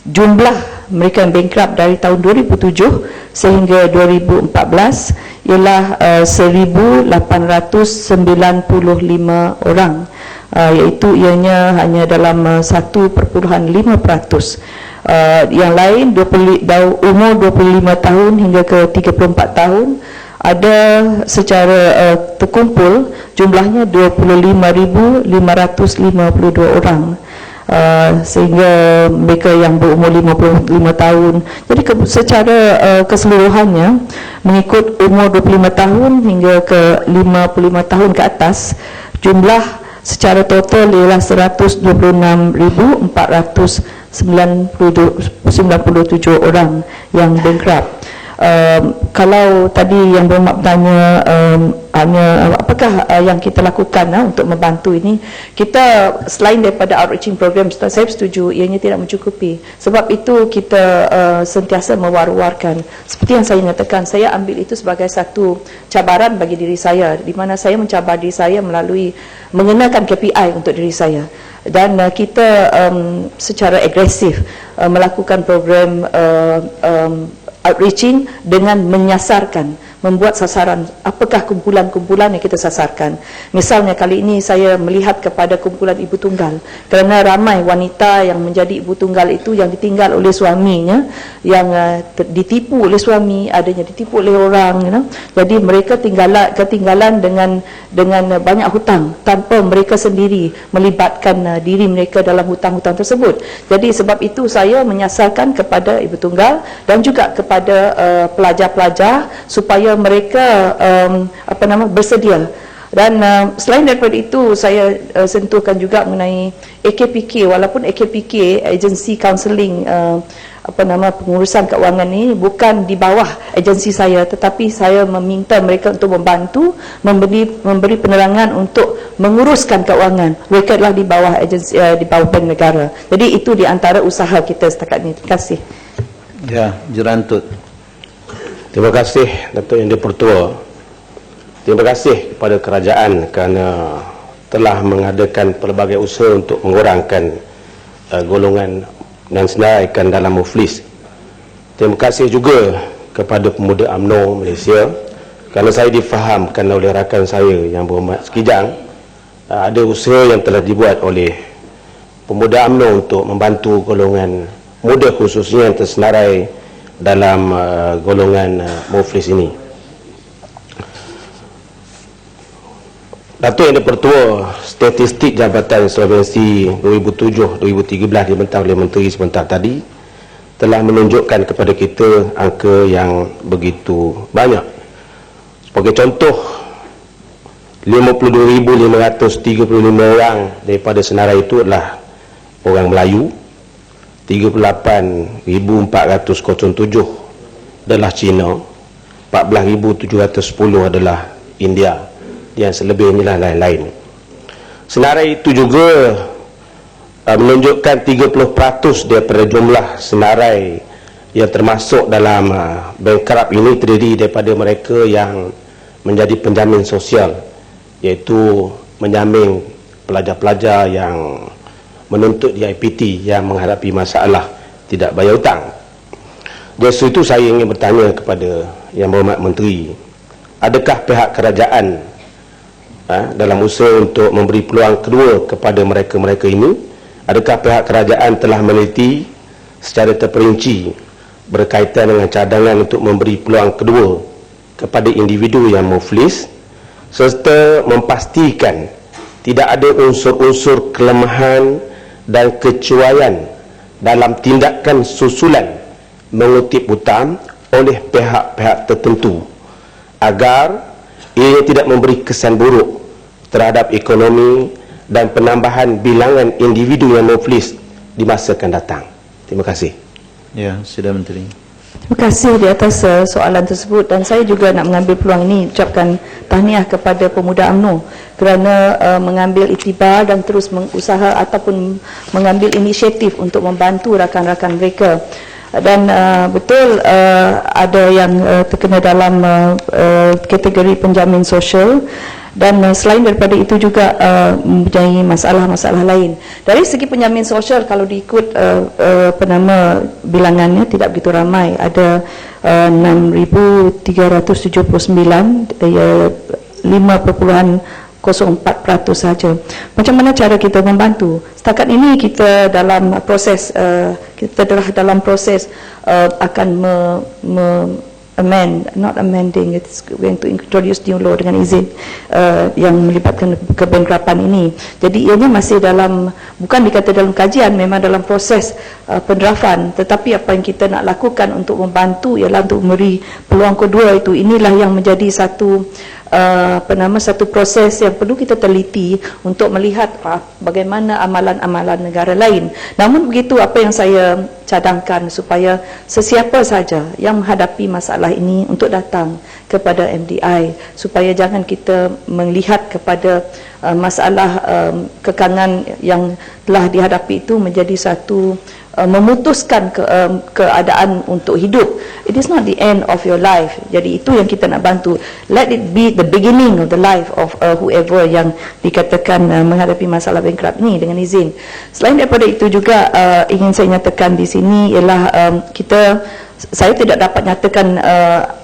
jumlah mereka yang bankrupt dari tahun 2007 sehingga 2014 ialah 1,895 orang, iaitu ianya hanya dalam 1,5%. Yang lain umur 25 tahun hingga ke 34 tahun ada secara terkumpul jumlahnya 25,552 orang. Sehingga mereka yang berumur 55 tahun. Jadi secara keseluruhannya, mengikut umur 25 tahun hingga ke 55 tahun ke atas, jumlah Secara total ialah 126,497 orang yang bankrupt. Kalau tadi yang bermak bertanya hanya apakah yang kita lakukan untuk membantu ini, kita selain daripada outreaching program, saya setuju ianya tidak mencukupi. Sebab itu kita sentiasa mewar-warkan. Seperti yang saya nyatakan, saya ambil itu sebagai satu cabaran bagi diri saya, di mana saya mencabar diri saya melalui mengenakan KPI untuk diri saya. Dan kita secara agresif melakukan program outreaching dengan menyasarkan, membuat sasaran apakah kumpulan-kumpulan yang kita sasarkan. Misalnya kali ini saya melihat kepada kumpulan ibu tunggal, kerana ramai wanita yang menjadi ibu tunggal itu yang ditinggal oleh suaminya, yang ditipu oleh suami, adanya ditipu oleh orang, jadi mereka ketinggalan dengan banyak hutang tanpa mereka sendiri melibatkan diri mereka dalam hutang-hutang tersebut. Jadi sebab itu saya menyasarkan kepada ibu tunggal dan juga kepada pelajar-pelajar supaya mereka bersedia. Dan selain daripada itu, saya sentuhkan juga mengenai AKPK. Walaupun AKPK, agensi kaunseling pengurusan keuangan ini bukan di bawah agensi saya, tetapi saya meminta mereka untuk membantu memberi penerangan untuk menguruskan keuangan. Mereka adalah di bawah agensi, di bawah bank negara. Jadi itu di antara usaha kita setakat ini. Terima kasih. Ya, Jerantut. Terima kasih Datuk Yang di-Pertua. Terima kasih kepada kerajaan kerana telah mengadakan pelbagai usaha untuk mengurangkan golongan dan senaraikan dalam muflis. Terima kasih juga kepada pemuda UMNO Malaysia, kerana saya difahamkan oleh rakan saya yang berhormat sekidang, ada usaha yang telah dibuat oleh pemuda UMNO untuk membantu golongan muda khususnya yang tersenarai dalam golongan muflis ini. Datuk Yang di-Pertua, statistik Jabatan Insolvensi 2007-2013 dibentang oleh Menteri sebentar tadi telah menunjukkan kepada kita angka yang begitu banyak. Sebagai contoh, 52,535 orang daripada senarai itu adalah orang Melayu, 38,407 adalah Cina, 14,710 adalah India, dan selebihnya lah lain-lain. Senarai itu juga menunjukkan 30% daripada jumlah senarai yang termasuk dalam bankrupt ini terdiri daripada mereka yang menjadi penjamin sosial, iaitu menjamin pelajar-pelajar yang menuntut di IPT yang menghadapi masalah tidak bayar hutang. Dari itu saya ingin bertanya kepada Yang Berhormat Menteri, adakah pihak kerajaan dalam usaha untuk memberi peluang kedua kepada mereka-mereka ini, adakah pihak kerajaan telah meneliti secara terperinci berkaitan dengan cadangan untuk memberi peluang kedua kepada individu yang muflis, serta memastikan tidak ada unsur-unsur kelemahan dan kecuaian dalam tindakan susulan mengutip hutang oleh pihak-pihak tertentu agar ia tidak memberi kesan buruk terhadap ekonomi dan penambahan bilangan individu yang muflis di masa akan datang. Terima kasih. Ya, Sila Menteri. Terima kasih di atas soalan tersebut, dan saya juga nak mengambil peluang ini ucapkan tahniah kepada pemuda UMNO kerana mengambil iktibar dan terus mengusaha ataupun mengambil inisiatif untuk membantu rakan-rakan mereka. Dan betul ada yang terkena dalam kategori penjamin sosial, dan selain daripada itu juga mempunyai masalah-masalah lain. Dari segi penjamin sosial, kalau diikut bilangannya tidak begitu ramai, ada 6,379, 5.04% saja. Macam mana cara kita membantu? Setakat ini kita dalam proses akan not amending, it's going to introduce new law dengan izin yang melibatkan kebankrapan ini. Jadi ianya masih dalam, bukan dikata dalam kajian, memang dalam proses pendrafan. Tetapi apa yang kita nak lakukan untuk membantu ialah untuk memberi peluang kedua itu. Inilah yang menjadi satu satu proses yang perlu kita teliti untuk melihat bagaimana amalan-amalan negara lain. Namun begitu, apa yang saya cadangkan supaya sesiapa saja yang menghadapi masalah ini untuk datang kepada MDI, supaya jangan kita melihat kepada masalah kekangan yang telah dihadapi itu menjadi satu memutuskan keadaan untuk hidup. It is not the end of your life. Jadi itu yang kita nak bantu. Let it be the beginning of the life of whoever yang dikatakan menghadapi masalah bankrupt ni, dengan izin. Selain daripada itu juga ingin saya nyatakan di sini ialah saya tidak dapat nyatakan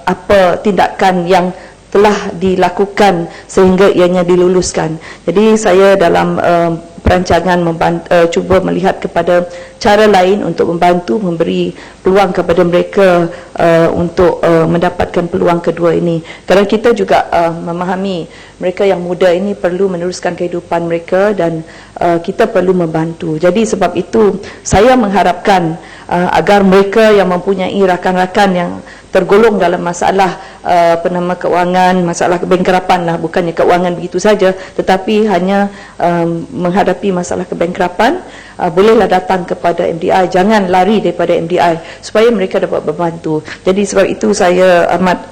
apa tindakan yang telah dilakukan sehingga ianya diluluskan. Jadi saya dalam perancangan cuba melihat kepada cara lain untuk membantu, memberi peluang kepada mereka untuk mendapatkan peluang kedua ini. Kerana kita juga memahami mereka yang muda ini perlu meneruskan kehidupan mereka dan kita perlu membantu. Jadi sebab itu saya mengharapkan agar mereka yang mempunyai rakan-rakan yang tergolong dalam masalah kewangan, masalah kebangkrapan lah, bukannya keuangan begitu saja, tetapi hanya menghadapi masalah kebangkrapan, bolehlah datang kepada MDI, jangan lari daripada MDI supaya mereka dapat membantu. Jadi sebab itu saya amat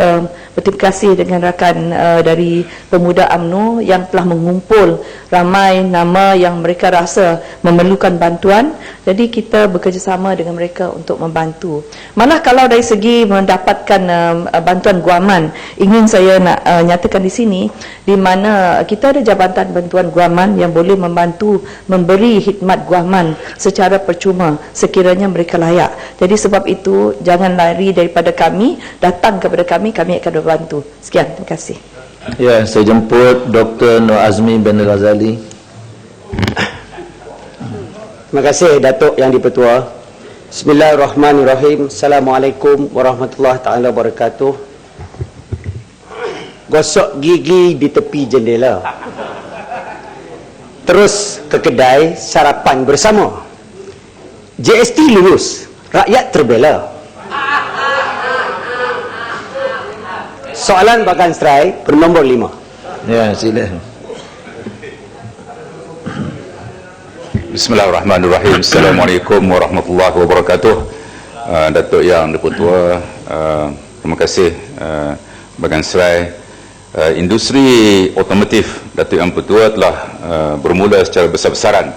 berterima kasih dengan rakan dari Pemuda UMNO yang telah mengumpul ramai nama yang mereka rasa memerlukan bantuan. Jadi kita bekerjasama dengan mereka untuk membantu. Malah kalau dari segi mendapatkan bantuan guaman, ingin saya nak nyatakan di sini, di mana kita ada Jabatan Bantuan Guaman yang boleh membantu memberi khidmat guaman secara percuma sekiranya mereka layak. Jadi sebab itu jangan lari daripada kami, datang kepada kami akan membantu. Sekian, terima kasih. Ya, saya jemput Dr. Nur Azmi bin Ghazali. Terima kasih Datuk Yang di-Pertua. Bismillahirrahmanirrahim. Assalamualaikum warahmatullahi taala wabarakatuh. Gosok gigi di tepi jendela, terus ke kedai sarapan bersama. JST lulus, rakyat terbela. Soalan Bagan Serai bernombor 5. Ya, sila. Bismillahirrahmanirrahim. Assalamualaikum warahmatullahi wabarakatuh. Datuk Yang di-Pertua, terima kasih Bagan Serai. Industri otomotif Datuk Yang di-Pertua telah bermula secara besar-besaran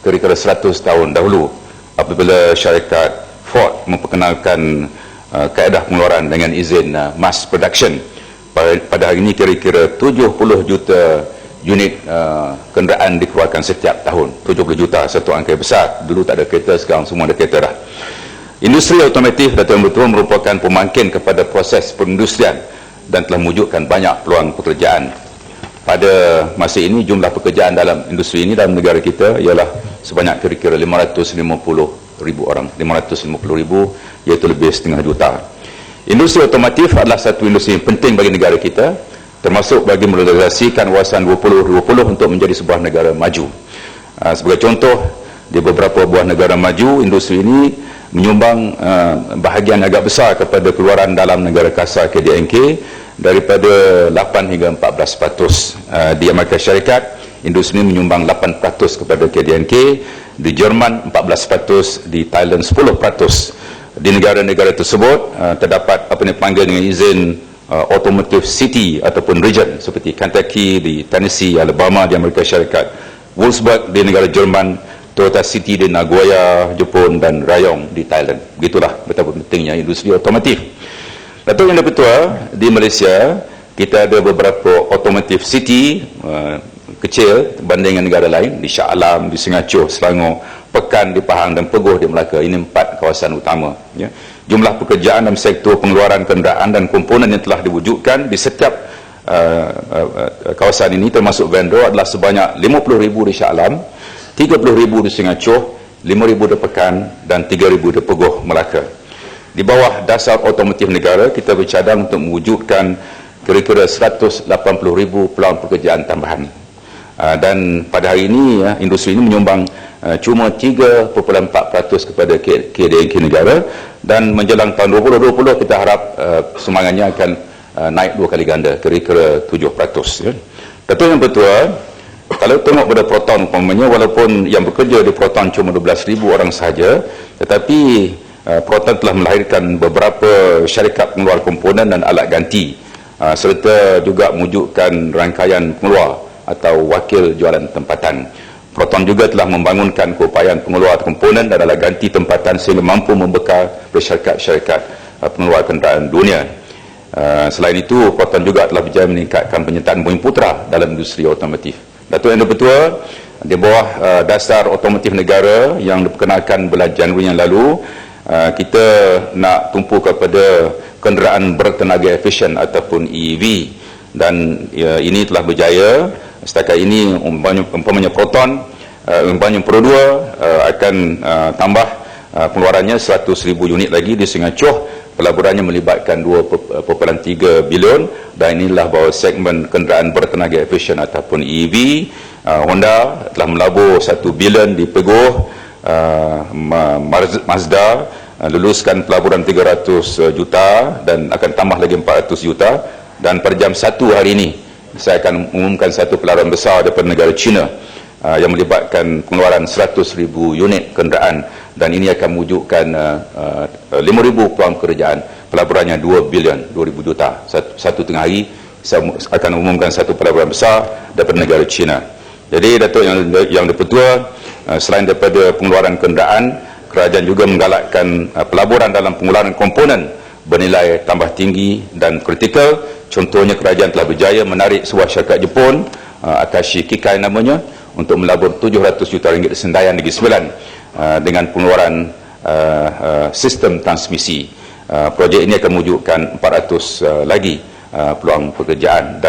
kira-kira 100 tahun dahulu apabila syarikat Ford memperkenalkan kaedah pengeluaran dengan izin mass production. Pada hari ini kira-kira 70 juta unit kenderaan dikeluarkan setiap tahun. 70 juta, satu angka besar. Dulu tak ada kereta, sekarang semua ada kereta dah. Industri otomotif Datuk Yang Betul merupakan pemangkin kepada proses perindustrian dan telah mewujudkan banyak peluang pekerjaan. Pada masa ini jumlah pekerjaan dalam industri ini dalam negara kita ialah sebanyak kira-kira 550,000 orang. 550,000 iaitu lebih setengah juta. Industri otomotif adalah satu industri yang penting bagi negara kita, termasuk bagi merealisasikan wawasan 2020 untuk menjadi sebuah negara maju. Sebagai contoh, di beberapa buah negara maju, industri ini menyumbang bahagian agak besar kepada keluaran dalam negara kasar KDNK daripada 8 hingga 14%. Di Amerika Syarikat, industri ini menyumbang 8% kepada KDNK, di Jerman 14%, di Thailand 10%. Di negara-negara tersebut terdapat apa yang dipanggil dengan izin automotive city ataupun region seperti Kentucky di Tennessee, Alabama di Amerika Syarikat, Wolfsburg di negara Jerman, Toyota City di Nagoya, Jepun dan Rayong di Thailand. Begitulah betapa pentingnya industri otomotif. Datuk Yang di-Pertua, di Malaysia kita ada beberapa automotive city kecil banding dengan negara lain, di Shah Alam, di Singacuh, Selangor, Pekan di Pahang dan Peguh di Melaka. Ini 4 kawasan utama, ya. Jumlah pekerjaan dalam sektor pengeluaran kenderaan dan komponen yang telah diwujudkan di setiap kawasan ini termasuk vendor adalah sebanyak 50,000 di Shah Alam, 30,000 di Singacuh, 5,000 di Pekan dan 3,000 di Peguh, Melaka. Di bawah dasar otomotif negara, kita bercadang untuk mewujudkan kira-kira 180,000 peluang pekerjaan tambahan. Dan pada hari ini industri ini menyumbang cuma 3.4% kepada KDNK negara, dan menjelang tahun 2020 kita harap semangatnya akan naik 2 kali ganda, kira-kira 7%. Ya. Datuk Yang Bertuah, kalau tengok pada Proton umpamanya, walaupun yang bekerja di Proton cuma 12,000 orang sahaja, tetapi Proton telah melahirkan beberapa syarikat pengeluar komponen dan alat ganti, serta juga mewujudkan rangkaian pengeluar atau wakil jualan tempatan. Proton juga telah membangunkan keupayaan pengeluar komponen dan alat ganti tempatan sehingga mampu membekal syarikat-syarikat pengeluar kenderaan dunia. Selain itu, Proton juga telah berjaya meningkatkan penyertaan Boeing Putra dalam industri otomotif. Datuk Yang Bertuah, di bawah dasar otomotif negara yang diperkenalkan bulan Januari yang lalu, kita nak tumpu kepada kenderaan bertenaga efisien ataupun EV, dan ini telah berjaya. Setakat ini umpamanya Proton, umpamanya Pro 2 akan tambah pengeluarannya 100,000 unit lagi di Sungai Choh. Pelaburannya melibatkan 2.3 bilion, dan inilah bahawa segmen kenderaan bertenaga efisien ataupun EV. Honda telah melabur 1 bilion di Pegoh. Mazda luluskan pelaburan 300 juta dan akan tambah lagi 400 juta. Dan pada jam 1 hari ini saya akan umumkan satu pelaburan besar daripada negara China yang melibatkan pengeluaran 100,000 unit kenderaan, dan ini akan mewujudkan 5,000 peluang pekerjaan. Pelaburannya 2 bilion, 2,000 juta. Satu tengah hari saya akan umumkan satu pelaburan besar daripada negara China. Jadi Datuk Yang Dipertua, selain daripada pengeluaran kenderaan, kerajaan juga menggalakkan pelaburan dalam pengeluaran komponen bernilai tambah tinggi dan kritikal. Contohnya, kerajaan telah berjaya menarik sebuah syarikat Jepun, Akashi Kikai namanya, untuk melabur 700 juta ringgit di Sendayan Negeri Sembilan dengan pengeluaran sistem transmisi. Projek ini akan mewujudkan 400 lagi peluang pekerjaan,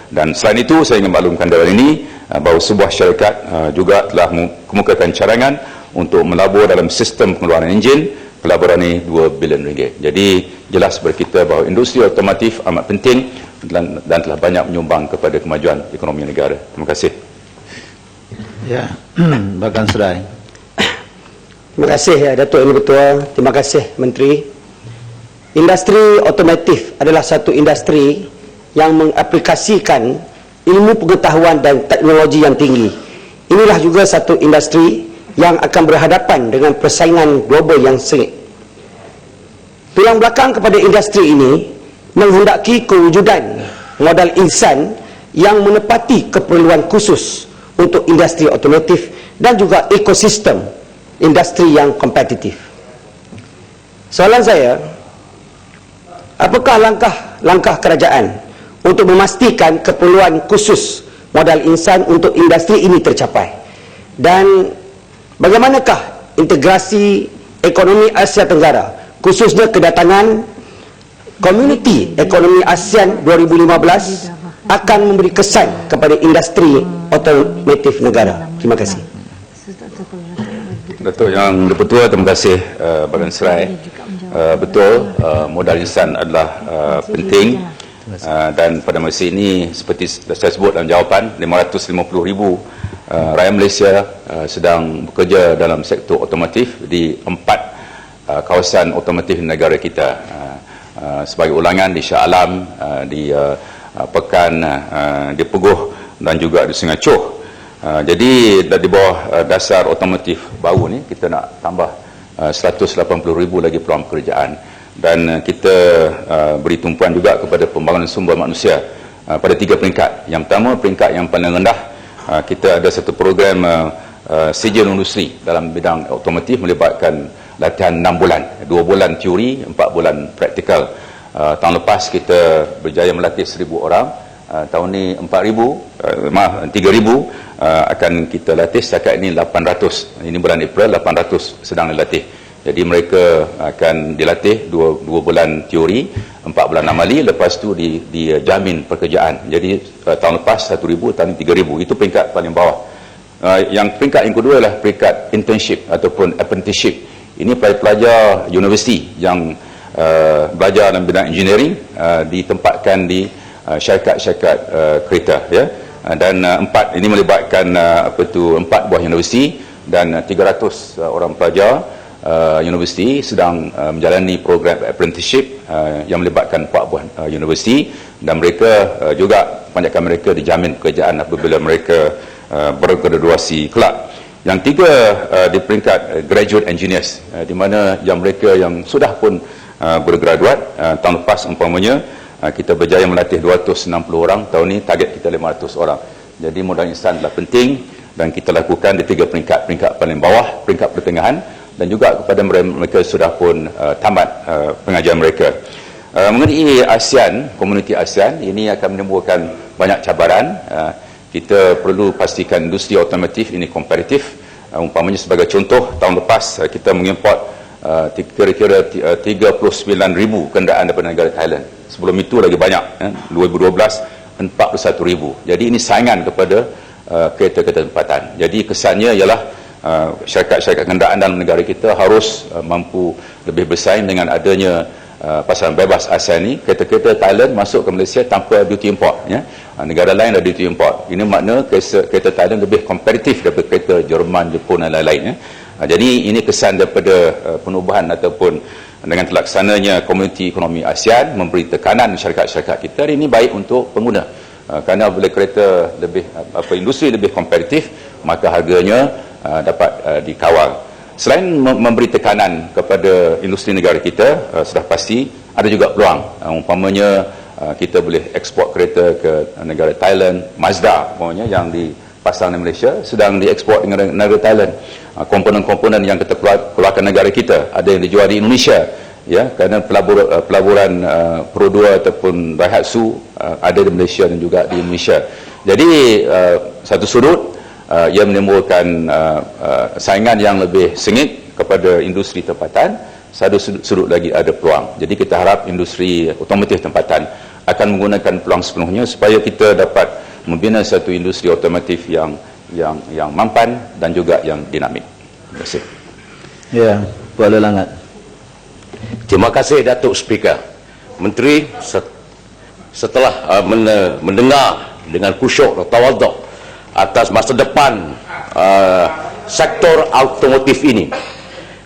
dan selain itu saya ingin maklumkan dalam ini bahawa sebuah syarikat juga telah mengemukakan cadangan untuk melabur dalam sistem pengeluaran enjin. Pelaburan ini 2 bilion ringgit. Jadi jelas kepada kita bahawa industri otomotif amat penting dan telah banyak menyumbang kepada kemajuan ekonomi negara. Terima kasih. Ya, Bagan Serai. Terima kasih Datuk Yang Bertuah. Terima kasih Menteri. Industri otomotif adalah satu industri yang mengaplikasikan ilmu pengetahuan dan teknologi yang tinggi. Inilah juga satu industri yang akan berhadapan dengan persaingan global yang sengit. Tulang belakang kepada industri ini menghendaki kewujudan modal insan yang menepati keperluan khusus untuk industri otomotif dan juga ekosistem industri yang kompetitif. Soalan saya, apakah langkah kerajaan untuk memastikan keperluan khusus modal insan untuk industri ini tercapai? Dan bagaimanakah integrasi ekonomi Asia Tenggara, khususnya kedatangan Komuniti Ekonomi ASEAN 2015 akan memberi kesan kepada industri otomotif negara? Terima kasih. Datuk Yang Dipertua, terima kasih Bagan Serai. Betul, modal insan adalah penting, dan pada masa ini seperti saya sebut dalam jawapan, 550,000 rakyat Malaysia sedang bekerja dalam sektor otomotif di 4 kawasan otomotif negara kita. Sebagai ulangan, di Shah Alam, di Pekan, di Pegoh dan juga di Sungai Choh. Jadi di bawah dasar otomotif baru ni kita nak tambah 180,000 lagi peluang pekerjaan, dan kita beri tumpuan juga kepada pembangunan sumber manusia pada 3 peringkat. Yang pertama, peringkat yang paling rendah, kita ada satu program sejen industri dalam bidang otomotif melibatkan latihan 6 bulan, 2 bulan teori, 4 bulan praktikal. Tahun lepas kita berjaya melatih 1,000 orang. Tahun ni 3,000 akan kita latih. Setakat ini 800. Ini bulan April, 800 sedang dilatih. Jadi mereka akan dilatih 2 bulan teori, 4 bulan amali, lepas tu dijamin pekerjaan. Jadi tahun lepas 1,000, tahun ini 3,000. Itu peringkat paling bawah. Yang peringkat yang kedua adalah peringkat internship ataupun apprenticeship. Ini pelajar universiti yang belajar dalam bidang engineering, ditempatkan di syarikat-syarikat kereta, ya. Dan 4 ini melibatkan 4 buah universiti dan 300 orang pelajar universiti sedang menjalani program apprenticeship yang melibatkan 4 buah universiti, dan mereka juga kebanyakan mereka dijamin pekerjaan apabila mereka bergraduasi kelak. Yang tiga di peringkat graduate engineers, di mana yang mereka yang sudah pun bergraduat. Tahun lepas umpamanya kita berjaya melatih 260 orang, tahun ini target kita 500 orang. Jadi modal insan adalah penting dan kita lakukan di 3 peringkat paling bawah, peringkat pertengahan, dan juga kepada mereka sudah pun tamat pengajian mereka. Mengenai ASEAN, komuniti ASEAN, ini akan menimbulkan banyak cabaran. Kita perlu pastikan industri otomotif ini kompetitif. Umpamanya sebagai contoh, tahun lepas kita mengimport kira-kira 39,000 kenderaan daripada negara Thailand. Sebelum itu lagi banyak, 2012 41,000. Jadi ini saingan kepada kereta-kereta tempatan. Jadi kesannya ialah syarikat-syarikat kenderaan dalam negara kita harus mampu lebih bersaing dengan adanya pasaran bebas ASEAN ini. Kereta-kereta Thailand masuk ke Malaysia tanpa duty import, ya. Negara lain ada duty import. Ini makna kereta Thailand lebih kompetitif daripada kereta Jerman, Jepun dan lain-lain, ya. Jadi ini kesan daripada penubuhan ataupun dengan terlaksananya komuniti ekonomi ASEAN memberi tekanan syarikat-syarikat kita. Ini baik untuk pengguna, kerana bila kereta lebih industri lebih kompetitif, maka harganya dapat dikawal. Selain memberi tekanan kepada industri negara kita, sudah pasti ada juga peluang. Umpamanya kita boleh ekspor kereta ke negara Thailand. Mazda umpamanya yang di pasaran Malaysia sedang diekspor dengan negara Thailand. Komponen-komponen yang kita keluarkan negara kita ada yang dijual di Indonesia, ya, kerana pelaburan Pro 2 ataupun Daihatsu ada di Malaysia dan juga di Indonesia. Jadi satu sudut ia menimbulkan saingan yang lebih sengit kepada industri tempatan, satu sudut lagi ada peluang. Jadi kita harap industri otomotif tempatan akan menggunakan peluang sepenuhnya supaya kita dapat membina satu industri otomotif yang mampan dan juga yang dinamik. Terima kasih. Ya, Kuala Langat. Terima kasih Datuk Speaker. Menteri, setelah mendengar dengan khusyuk dan tawaduk atas masa depan sektor automotif ini,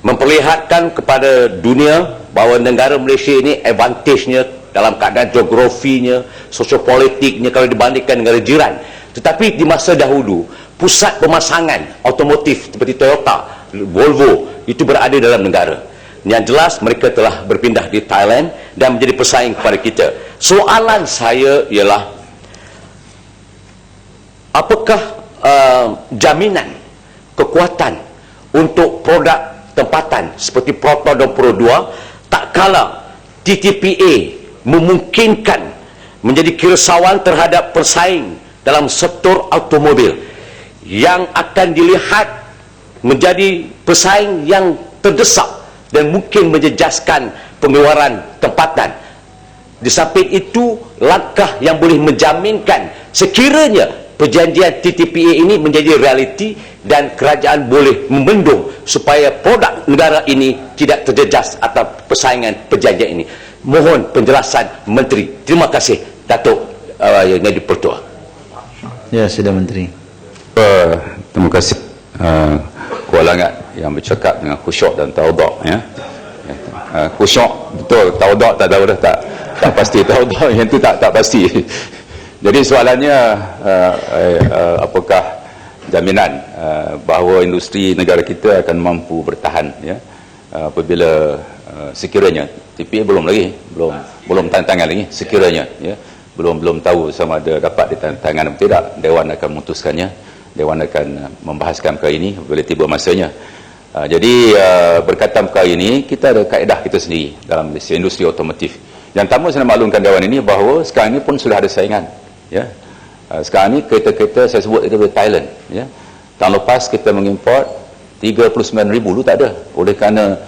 memperlihatkan kepada dunia bahawa negara Malaysia ini advantage-nya dalam keadaan geografinya, sosiopolitiknya kalau dibandingkan negara jiran. Tetapi di masa dahulu, pusat pemasangan automotif seperti Toyota, Volvo itu berada dalam negara. Yang jelas mereka telah berpindah di Thailand dan menjadi pesaing kepada kita. Soalan saya ialah, apakah jaminan kekuatan untuk produk tempatan seperti Proton dan Pro 2 tak kala TTPA memungkinkan menjadi kerisauan terhadap persaing dalam sektor automobil yang akan dilihat menjadi pesaing yang terdesak dan mungkin menjejaskan pengeluaran tempatan. Di samping itu, langkah yang boleh menjaminkan sekiranya perjanjian TTPA ini menjadi realiti dan kerajaan boleh membendung supaya produk negara ini tidak terjejas atas persaingan perjanjian ini. Mohon penjelasan Menteri. Terima kasih Datuk Yang di-Pertua. Ya, Sedang Menteri. Terima kasih Kuala Langat yang bercakap dengan khusyuk dan tawaduk, ya. Khusyuk betul, tawaduk tak tahu dah, tak pasti. Tawaduk yang tu tak pasti. Jadi soalannya apakah jaminan bahawa industri negara kita akan mampu bertahan, ya, apabila sekiranya TPA belum tanda tangan lagi, sekiranya, ya, belum tahu sama ada dapat ditandatangani atau tidak. Dewan akan memutuskannya, Dewan akan membahaskan perkara ini bila tiba masanya. Jadi berkaitan perkara ini, kita ada kaedah kita sendiri dalam Malaysia, industri otomotif. Yang pertama saya nak maklumkan Dewan ini bahawa sekarang ini pun sudah ada saingan, ya. Sekarang ini kereta-kereta saya sebut itu dari Thailand, ya. Tahun lepas kita mengimport 39,000, dulu tak ada. Oleh kerana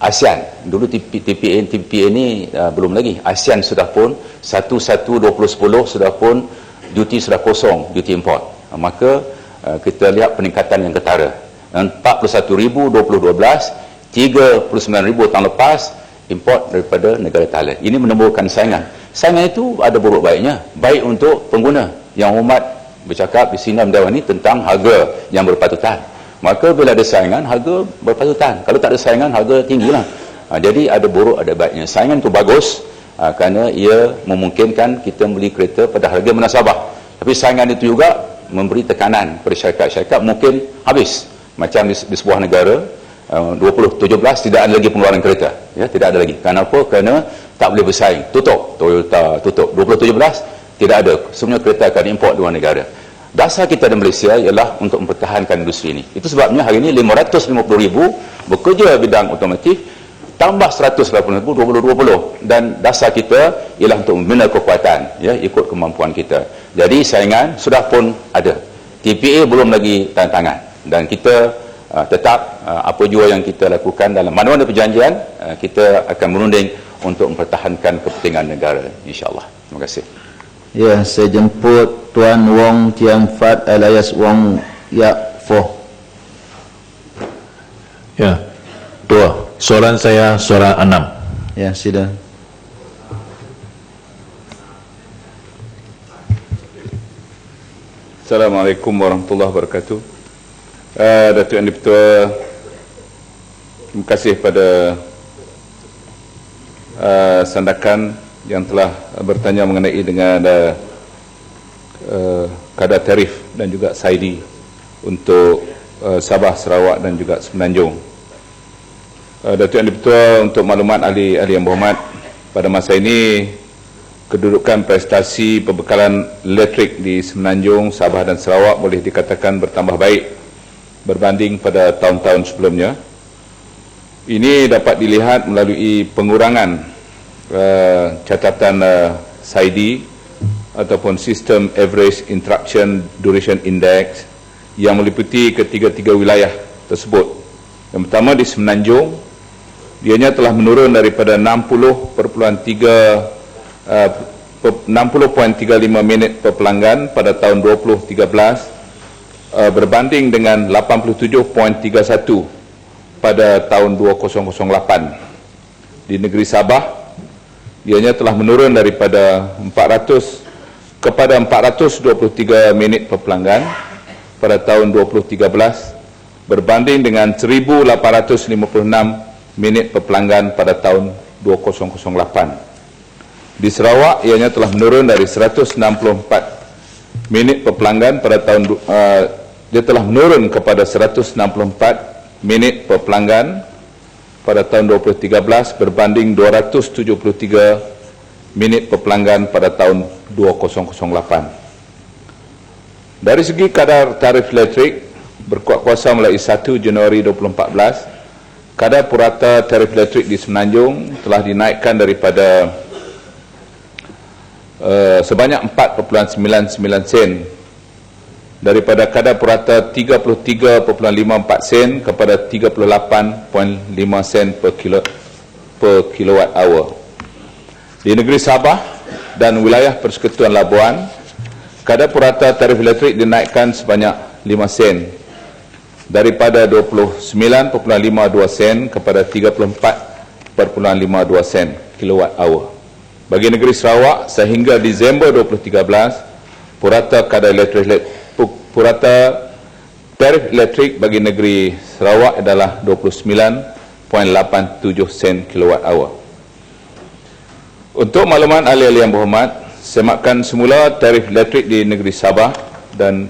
ASEAN, dulu TPA ni belum lagi. ASEAN sudah pun 11/2010 sudah pun duty sudah kosong, duty import. Maka kita lihat peningkatan yang ketara. 41,000 2012, 39,000 tahun lepas import daripada negara Thailand. Ini menimbulkan saingan. Saingan itu ada buruk baiknya. Baik untuk pengguna. Yang umat bercakap di sini dalam Dewan ini tentang harga yang berpatutan. Maka bila ada saingan, harga berpatutan. Kalau tak ada saingan, harga tinggilah. Jadi ada buruk, ada baiknya. Saingan itu bagus kerana ia memungkinkan kita beli kereta pada harga munasabah. Tapi saingan itu juga memberi tekanan pada syarikat-syarikat mungkin habis. Macam di sebuah negara 2017 tidak ada lagi pengeluaran kereta, ya, tidak ada lagi. Kenapa? Kerana tak boleh bersaing. Tutup, Toyota tutup. 2017 tidak ada. Semua kereta akan import luar negara. Dasar kita di Malaysia ialah untuk mempertahankan industri ini. Itu sebabnya hari ini 550,000 bekerja bidang otomotif, tambah 180,000 2020, dan dasar kita ialah untuk membina kekuatan, ya, ikut kemampuan kita. Jadi saingan sudah pun ada. TPA belum lagi tanda tangan, dan kita tetap apa jua yang kita lakukan dalam mana-mana perjanjian, kita akan menunding untuk mempertahankan kepentingan negara, insya-Allah. Terima kasih. Ya, saya jemput Tuan Wong Tian Fat alias Wong Yak Foh. Ya, Tua, soalan saya soalan 6. Ya, sila. Assalamualaikum warahmatullahi wabarakatuh. Datuk Yang Di-Pertua, terima kasih pada sandakan yang telah bertanya mengenai dengan kadar tarif dan juga SAIDI untuk Sabah, Sarawak dan juga Semenanjung. Datuk Yang Di-Pertua, untuk maklumat ahli yang berhormat, pada masa ini kedudukan prestasi pembekalan elektrik di Semenanjung, Sabah dan Sarawak boleh dikatakan bertambah baik berbanding pada tahun-tahun sebelumnya. Ini dapat dilihat melalui pengurangan catatan SAIDI ataupun System Average Interruption Duration Index yang meliputi ketiga-tiga wilayah tersebut. Yang pertama di Semenanjung, dianya telah menurun daripada 60.35 minit per pelanggan pada tahun 2013 berbanding dengan 87.31 pada tahun 2008. Di negeri Sabah, dianya telah menurun daripada 400 kepada 423 minit per pelanggan pada tahun 2013 berbanding dengan 1856 minit per pelanggan pada tahun 2008. Di Sarawak, ianya telah menurun dari 164 minit per pelanggan pada tahun dia telah menurun kepada 164 minit per pelanggan pada tahun 2013 berbanding 273 minit per pelanggan pada tahun 2008. Dari segi kadar tarif elektrik, berkuat kuasa mulai 1 Januari 2014, kadar purata tarif elektrik di Semenanjung telah dinaikkan daripada sebanyak 4.99 sen daripada kadar purata 33.54 sen kepada 38.5 sen per kilowatt hour. Di negeri Sabah dan wilayah Persekutuan Labuan, kadar purata tarif elektrik dinaikkan sebanyak 5 sen daripada 29.52 sen kepada 34.52 sen kilowatt hour. Bagi negeri Sarawak, sehingga Disember 2013, purata tarif elektrik bagi negeri Sarawak adalah 29.87 sen kilowatt hour. Untuk makluman ahli-ahli yang berhormat, sematkan semula tarif elektrik di negeri Sabah dan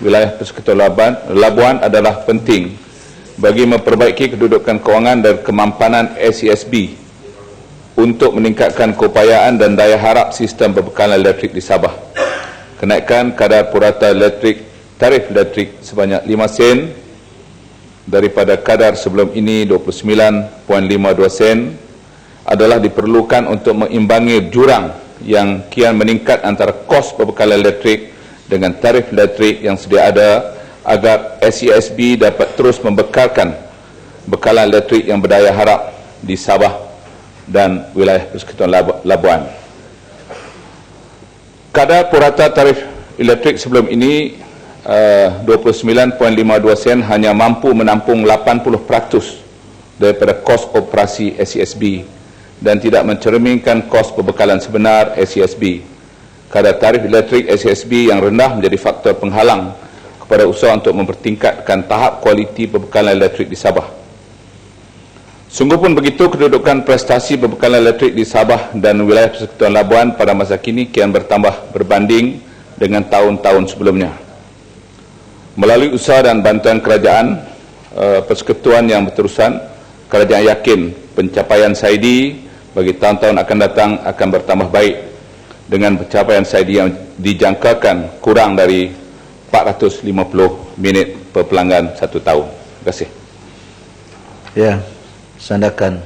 wilayah Persekutuan Labuan adalah penting bagi memperbaiki kedudukan kewangan dan kemampanan SESB untuk meningkatkan keupayaan dan daya harap sistem pembekalan elektrik di Sabah. Kenaikan kadar purata tarif elektrik sebanyak 5 sen daripada kadar sebelum ini 29.52 sen adalah diperlukan untuk mengimbangi jurang yang kian meningkat antara kos pembekalan elektrik dengan tarif elektrik yang sedia ada, agar SESB dapat terus membekalkan bekalan elektrik yang berdaya harap di Sabah dan wilayah Persekutuan Labuan. Kadar purata tarif elektrik sebelum ini 29.52 sen hanya mampu menampung 80% daripada kos operasi SESB dan tidak mencerminkan kos pembekalan sebenar SESB. Kadar tarif elektrik SESB yang rendah menjadi faktor penghalang kepada usaha untuk mempertingkatkan tahap kualiti perbekalan elektrik di Sabah. Sungguh pun begitu, kedudukan prestasi perbekalan elektrik di Sabah dan wilayah Persekutuan Labuan pada masa kini kian bertambah berbanding dengan tahun-tahun sebelumnya. Melalui usaha dan bantuan kerajaan, persekutuan yang berterusan, kerajaan yakin pencapaian SAIDI bagi tahun-tahun akan datang akan bertambah baik dengan pencapaian SAIDI yang dijangkakan kurang dari 450 minit per pelanggan satu tahun. Terima kasih. Ya, Sandakan.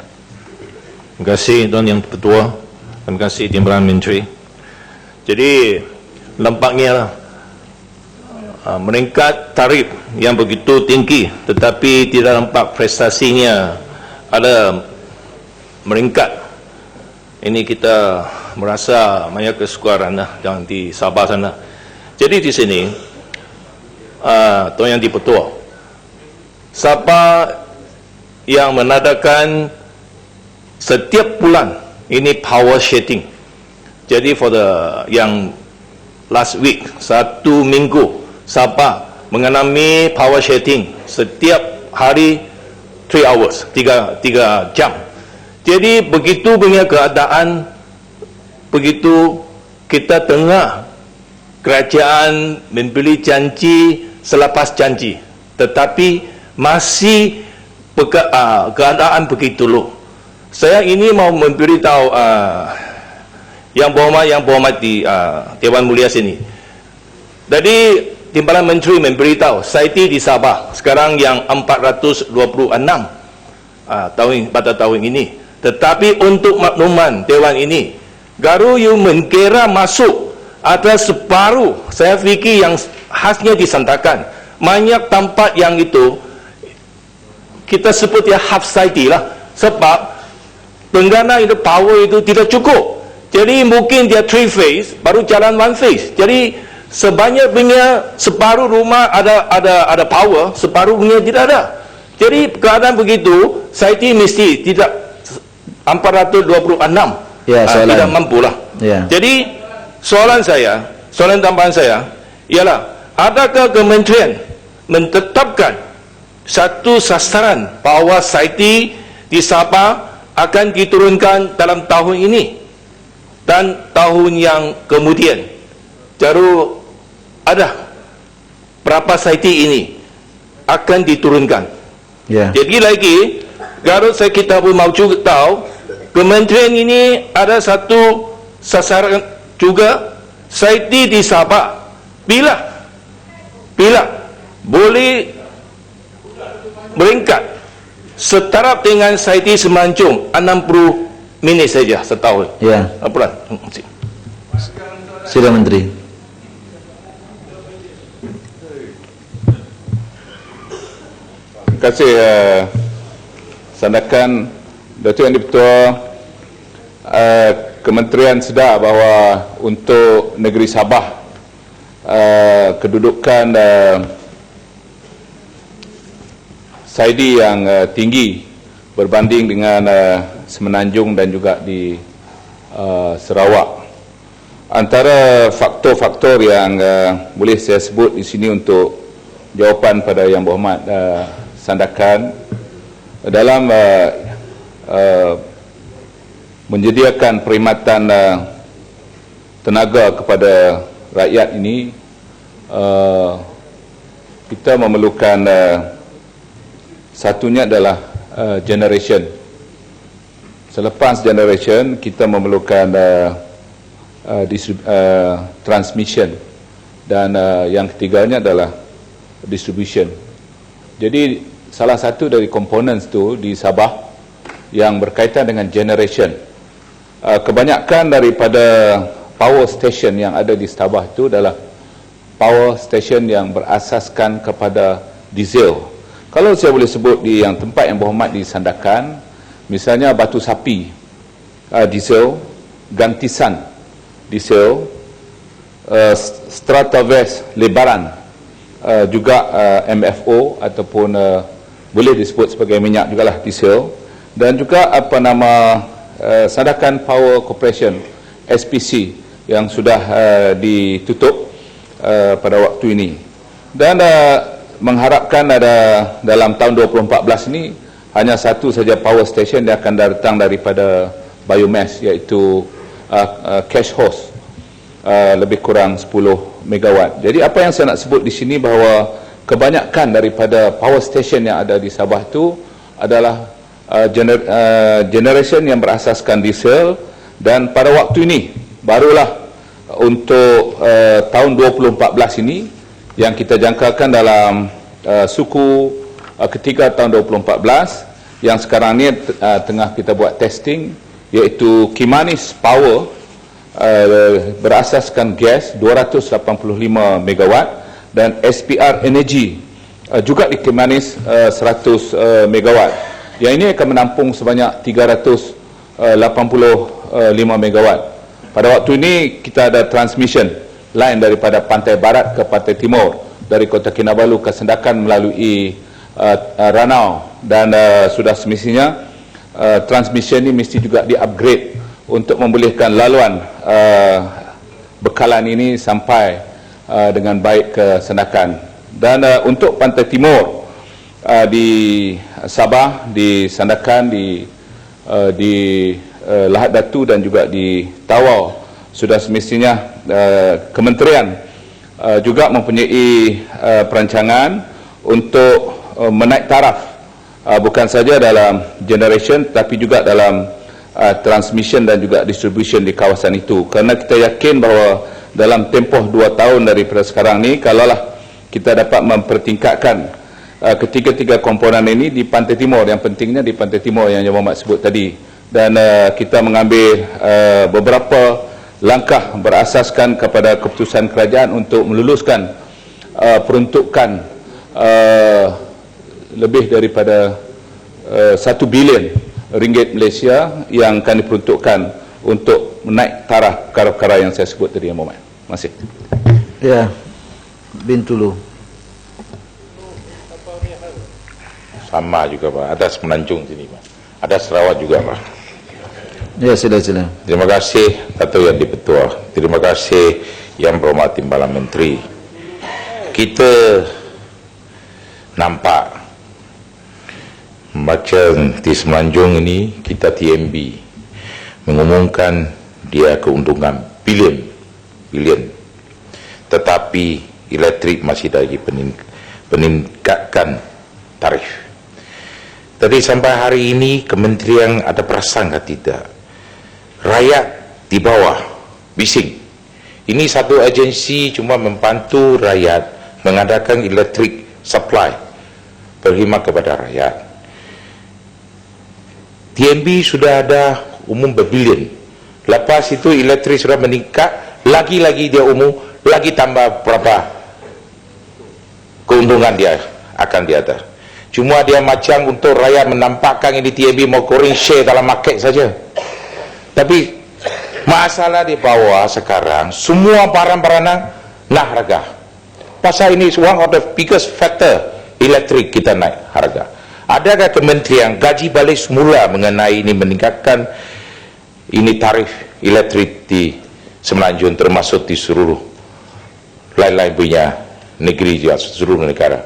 Terima kasih Tuan Yang Ketua. Terima kasih Timbalan Menteri. Jadi nampaknya meningkat tarif yang begitu tinggi, tetapi tidak nampak prestasinya ada meningkat. Ini kita merasa banyak kesukaran yang di Sabah sana. Jadi di sini, Tuan Yang Dipertua, Sabah yang menadakan setiap bulan ini power sharing. Jadi for the yang last week, 1 minggu, Sabah mengalami power sharing setiap hari 3 hours, 3 jam. Jadi begitu punya keadaan, begitu kita tengah kerajaan memberi janji selepas janji, tetapi masih keadaan begitu low. Saya ini mau memberitahu yang berhormat di Dewan Mulia sini. Jadi Timbalan Menteri memberitahu SAIDI di Sabah sekarang yang 426 pada tahun ini. Tetapi untuk makluman Dewan ini, garu you mengkira masuk ada separuh, saya fikir yang khasnya disantakan. Banyak tempat yang itu kita sebut ya half SAIDI lah, sebab pengguna itu power itu tidak cukup. Jadi mungkin dia 3 phase baru jalan 1 phase. Jadi sebanyak punya separuh rumah ada power, separuh punya tidak ada. Jadi keadaan begitu, SAIDI mesti tidak 426 tidak mampulah. Ya. Jadi soalan tambahan saya ialah, adakah kementerian menetapkan satu sasaran bahawa SAIDI di Sabah akan diturunkan dalam tahun ini dan tahun yang kemudian? Jaru ada berapa SAIDI ini akan diturunkan? Ya. Jadi lagi, Garut kita pun mau juga tahu, kementerian ini ada satu sasaran juga, SAIDI di Sabah bila boleh meningkat setaraf dengan SAIDI Semenanjung 60 minit saja setahun. Ya. Apalah. Sila Menteri. Terima kasih Sandakan. Datuk Yang Dipertua, Kementerian sedar bahawa untuk negeri Sabah kedudukan SAIDI yang tinggi berbanding dengan Semenanjung dan juga di Sarawak. Antara faktor-faktor yang boleh saya sebut di sini untuk jawapan pada Yang Berhormat Sandakan dalam menyediakan perkhidmatan tenaga kepada rakyat ini, kita memerlukan satunya adalah generation. Selepas generation, kita memerlukan transmission, dan yang ketiganya adalah distribution. Jadi salah satu dari komponen itu di Sabah yang berkaitan dengan generation, kebanyakan daripada power station yang ada di Sabah itu adalah power station yang berasaskan kepada diesel. Kalau saya boleh sebut di yang tempat Yang Berhormat di Sandakan, misalnya Batu Sapi diesel, Gantisan diesel, Strata West Lebaran juga MFO ataupun boleh disebut sebagai minyak jugalah diesel, dan juga Sandakan Power Corporation SPC yang sudah ditutup pada waktu ini. dan mengharapkan ada dalam tahun 2014 ini hanya satu saja power station yang akan datang daripada biomass, iaitu cash house, lebih kurang 10 megawatt. Jadi apa yang saya nak sebut di sini bahawa kebanyakan daripada power station yang ada di Sabah itu adalah generation yang berasaskan diesel, dan pada waktu ini barulah untuk tahun 2014 ini yang kita jangkakan dalam suku ketiga tahun 2014 yang sekarang ni tengah kita buat testing, iaitu Kimanis Power berasaskan gas 285 megawatt, dan SPR Energy juga di Kimanis 100 megawatt. Yang ini akan menampung sebanyak 385 megawatt. Pada waktu ini kita ada transmission line daripada pantai barat ke pantai timur, dari Kota Kinabalu ke Sendakan melalui Ranau, dan sudah semestinya transmission ini mesti juga di-upgrade untuk membolehkan laluan bekalan ini sampai dengan baik ke Sendakan. Dan untuk pantai timur di Sabah, di Sandakan, di Lahad Datu dan juga di Tawau, sudah semestinya kementerian juga mempunyai perancangan untuk menaik taraf, bukan saja dalam generation tapi juga dalam transmission dan juga distribution di kawasan itu. Kerana kita yakin bahawa dalam tempoh 2 tahun daripada sekarang ni, kalaulah kita dapat mempertingkatkan ketiga-tiga komponen ini di pantai timur, yang pentingnya di pantai timur yang Yang Berhormat sebut tadi, dan kita mengambil beberapa langkah berasaskan kepada keputusan kerajaan untuk meluluskan peruntukan lebih daripada 1 bilion ringgit Malaysia yang akan diperuntukkan untuk menaik taraf perkara-perkara yang saya sebut tadi, Yang Berhormat. Terima kasih. Ya, Bintulu. Sama juga Pak, ada Semenanjung sini Pak, ada Sarawak juga Pak. Ya, sila-sila. Terima kasih Dato' Yang Di-Pertua, terima kasih Yang Berhormat Timbalan Menteri. Kita nampak macam di Semenanjung ini, kita TMB mengumumkan dia keuntungan bilion, tetapi elektrik masih lagi peningkatkan tarif. Tadi sampai hari ini kementerian ada perasaan atau tidak? Rakyat di bawah bising. Ini satu agensi cuma membantu rakyat mengadakan elektrik supply berkhidmat kepada rakyat. TMB sudah ada umum berbilion. Lepas itu elektrik sudah meningkat, lagi-lagi dia umum, lagi tambah berapa keuntungan dia akan diada. Cuma dia macam untuk rakyat menampakkan ini TMB mau goreng share dalam market saja. Tapi masalah di bawah sekarang, semua barang-barang naik harga. Pasal ini one of the biggest factor elektrik kita naik harga. Adakah kementerian gaji balik semula mengenai ini, meningkatkan ini tarif elektrik di Semenanjung termasuk di seluruh lain-lain punya negeri juga, seluruh negara?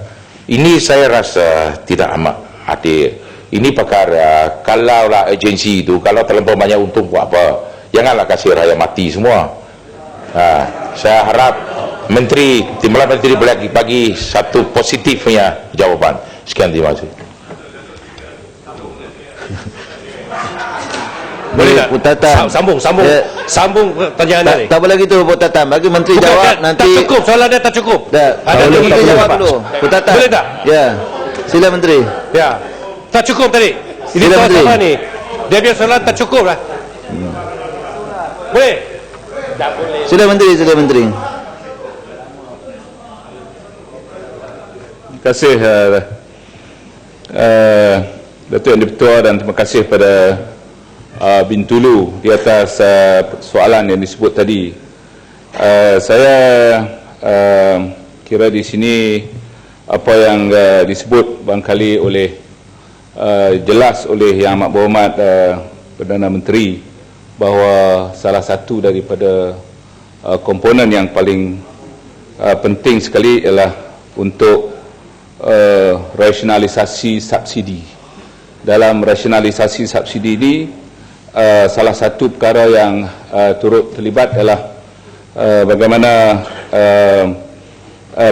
Ini saya rasa tidak amat adil. Ini perkara, kalaulah agensi itu, kalau terlampau banyak untung buat apa? Janganlah kasih rakyat mati semua. Saya harap Menteri, Timbalan Menteri boleh bagi satu positif punya jawapan. Sekian, terima kasih. Boleh tak? Sambung pertanyaan tadi. Tak boleh gitu, Pak Tatan. Bagi Menteri jawab nanti. Tak cukup, soalan dia tak cukup. Ada lagi kita jawab dulu. Pak Tatan. Boleh tak? Ya. Sila Menteri. Ya. Tak cukup tadi. Ini Sila Menteri. Sama ni. Dia punya soalan tak cukup lah. Boleh? Tak boleh. Sila Menteri, Sila Menteri. Terima kasih Dato' Yang Di-Pertua, dan terima kasih pada Bintulu di atas soalan yang disebut tadi. Saya kira di sini apa yang disebut barangkali oleh jelas oleh Yang Amat Berhormat Perdana Menteri, bahawa salah satu daripada komponen yang paling penting sekali ialah untuk rasionalisasi subsidi. Dalam rasionalisasi subsidi ini, salah satu perkara yang turut terlibat adalah bagaimana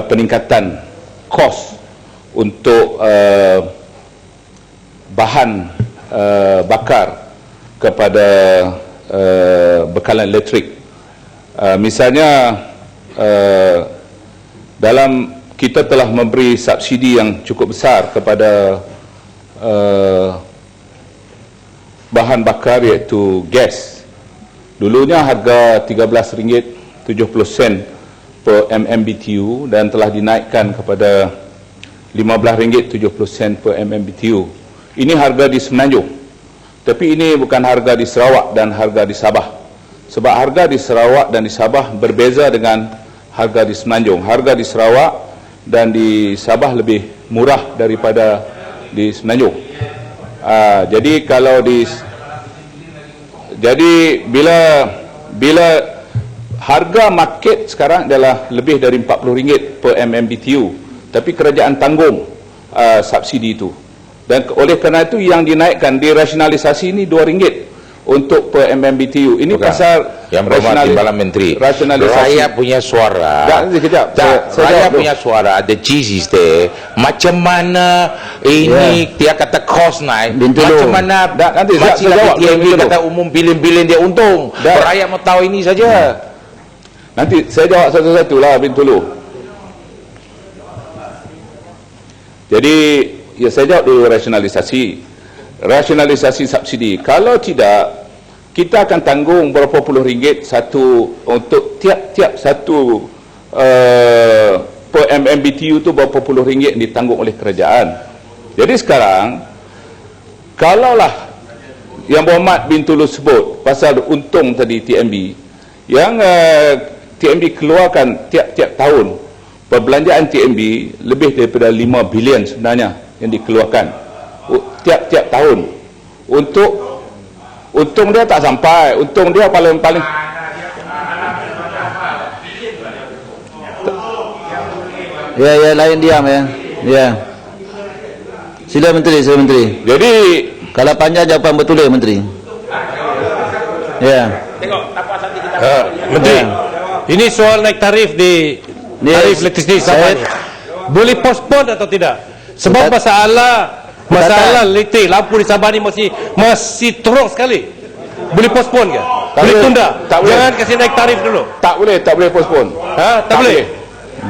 peningkatan kos untuk bahan bakar kepada bekalan elektrik. Misalnya dalam kita telah memberi subsidi yang cukup besar kepada bahan bakar iaitu gas. Dulunya harga RM13.70 per MMBTU dan telah dinaikkan kepada RM15.70 per MMBTU. Ini harga di Semenanjung. Tapi ini bukan harga di Sarawak dan harga di Sabah. Sebab harga di Sarawak dan di Sabah berbeza dengan harga di Semenanjung. Harga di Sarawak dan di Sabah lebih murah daripada di Semenanjung. Jadi bila harga market sekarang adalah lebih dari RM40 per MMBTU, tapi kerajaan tanggung subsidi itu. Dan oleh kerana itu yang dinaikkan di rasionalisasi ini RM2 untuk per MMBTU. Ini pasal yang berhormat Timbalan Menteri, rakyat punya suara. Rakyat punya suara, the cheese there. Macam mana ini dia kata cost naik, macam mana macam TMB kata umum bilion-bilion dia untung. Rakyat mau tahu ini saja. Nanti saya jawab satu-satu lah Bintulu. Jadi ya saya jawab dulu rasionalisasi subsidi. Kalau tidak, kita akan tanggung berapa puluh ringgit satu untuk tiap-tiap satu per MMBTU tu berapa puluh ringgit ditanggung oleh kerajaan. Jadi sekarang kalaulah yang Berhormat Bintulu sebut pasal untung tadi TMB, yang TMB keluarkan tiap-tiap tahun, perbelanjaan TMB lebih daripada 5 bilion sebenarnya yang dikeluarkan tiap-tiap tahun. Untuk untung dia tak sampai, untung dia paling ya lain diam ya. Sila Menteri. Jadi kalau panjang jawapan betul ya Menteri. Ya. Tengok apa nanti kita Menteri. Ini soal naik tarif di tarif elektrisiti Sabah ni. Boleh postpone atau tidak? Sebab masalah listrik lampu di Sabah ni masih teruk sekali. Boleh postpone ke? Boleh tunda? Jangan kasih naik tarif dulu. Tak boleh postpone. Tak boleh.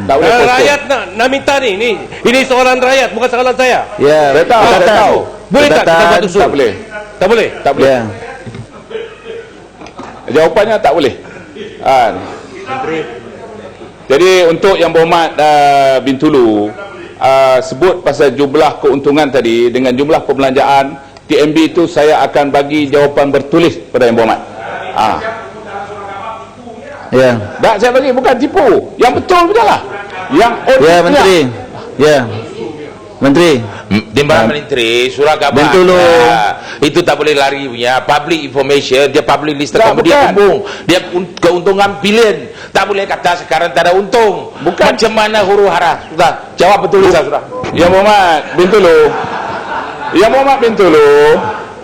Tak boleh postpone. Rakyat nak minta ni. Ini soalan rakyat, bukan soalan saya. Ya, saya tahu. Boleh tak kita buat usul? Tak boleh. Tak boleh. Ya. Jawapannya tak boleh. Jadi untuk yang Berhormat Bintulu sebut pasal jumlah keuntungan tadi dengan jumlah perbelanjaan TMB itu, saya akan bagi jawapan bertulis pada yang Berhormat. Ya. Tak, saya bagi bukan tipu. Yang betul betul lah. Yang ya Menteri. Ya. Menteri. Timbalan Menteri, surah khabar itu tak boleh lari punya public information. Dia public list dia kumpul, dia keuntungan bilion. Tak boleh kata sekarang tak ada untung. Macam mana huru hara? Sudah jawab betul sudah. Yang Berhormat Bintulu,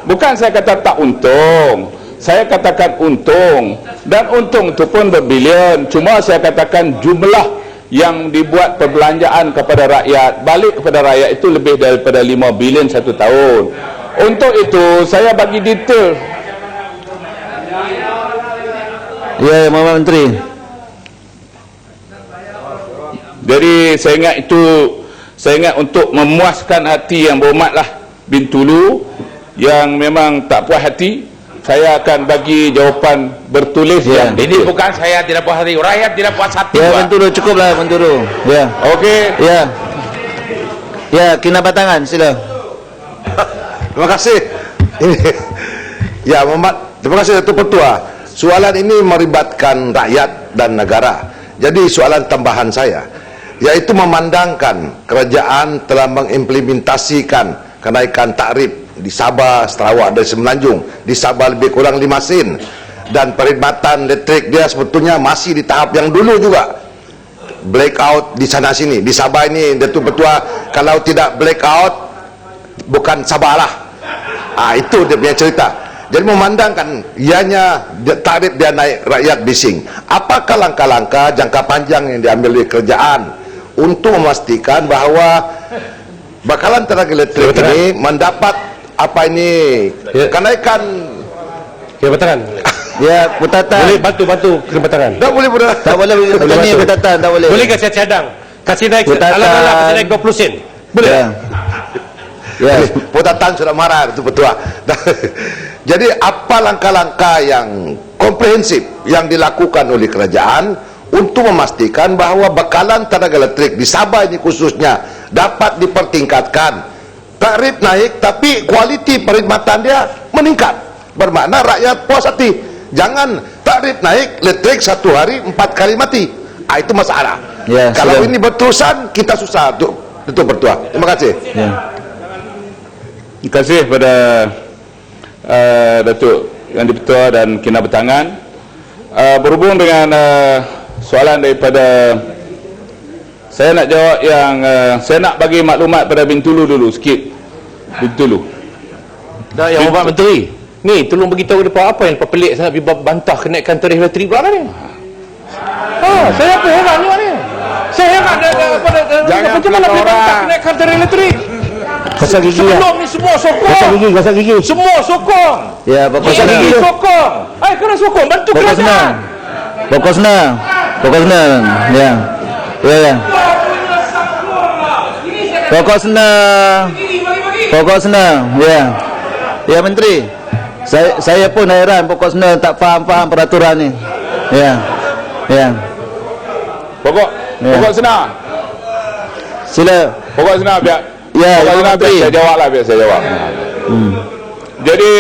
bukan saya kata tak untung, saya katakan untung, dan untung itu pun berbilion. Cuma saya katakan jumlah yang dibuat perbelanjaan kepada rakyat, balik kepada rakyat itu lebih daripada 5 bilion satu tahun. Untuk itu saya bagi detail. Ya, Mohd Menteri. Jadi saya ingat untuk memuaskan hati yang Berhormatlah Bintulu yang memang tak puas hati, saya akan bagi jawapan bertulis yang ini bukan saya tidak puas hati, rakyat tidak puas hati. Ya, Bintulu cukuplah Bintulu. Ya. Okey. Ya. Ya, kena batangan sila. Terima kasih. Ya, Mohd, terima kasih Datuk Petua. Soalan ini melibatkan rakyat dan negara. Jadi soalan tambahan saya, yaitu memandangkan kerajaan telah mengimplementasikan kenaikan tarif di Sabah, Sarawak dan Semenanjung. Di Sabah lebih kurang 5 sen, dan perkhidmatan elektrik dia sebetulnya masih di tahap yang dulu juga. blackout di sana sini. Di Sabah ini Datuk Ketua, kalau tidak blackout bukan Sabah lah. Itu dia punya cerita. Jadi memandangkan ianya tarif dia naik, rakyat bising. Apakah langkah-langkah jangka panjang yang diambil oleh kerajaan untuk memastikan bahawa bakalan tenaga elektrik ini mendapat apa ini kenaikan Jabatan. Ya, Putatan. Boleh bantu Jabatan. Tak boleh benar. Tak boleh petani Putatan, tak boleh. Boleh ke saya cadang? Kasih naik alam-alam kasih naik 20 sen. Boleh. Ya. Putatan sudah marah itu Ketua. Jadi apa langkah-langkah yang komprehensif yang dilakukan oleh kerajaan untuk memastikan bahawa bekalan tenaga elektrik di Sabah ini khususnya dapat dipertingkatkan. Tarif naik tapi kualiti perkhidmatan dia meningkat. Bermakna rakyat puas hati. Jangan tarif naik, listrik satu hari 4 kali mati. Itu masalah. Ya, kalau sudah. ini berterusan kita susah untuk bertuah. Terima kasih. Ya. Terima kasih kepada Datuk Yang di-Pertua dan Kina Bertangan. Berhubung dengan soalan daripada, saya nak jawab yang saya nak bagi maklumat pada Bintulu dulu sikit. Bintulu. Dah yang Bapak Menteri. Ni tolong beritahu depa apa yang pelik sangat bantah kenaikan tarif elektrik pula ni. Saya apa heran ni. Saya heran macam mana boleh bantah kenaikan tarif elektrik. Gosok gigi. Sebelum ni semua sokong. Gosok gigi. Semua sokong. Ya, pokok senang. Sokong. Kena sokong bantu kerajaan. Pokok senang. Ya. Ya. Pokok senang. Ya. Ya, Menteri. Saya pun heran pokok senang tak faham peraturan ni. Ya. Pokok senang. Sila. Pokok senang biar. Ya, pokok senang Menteri. biar saya jawab. Jadi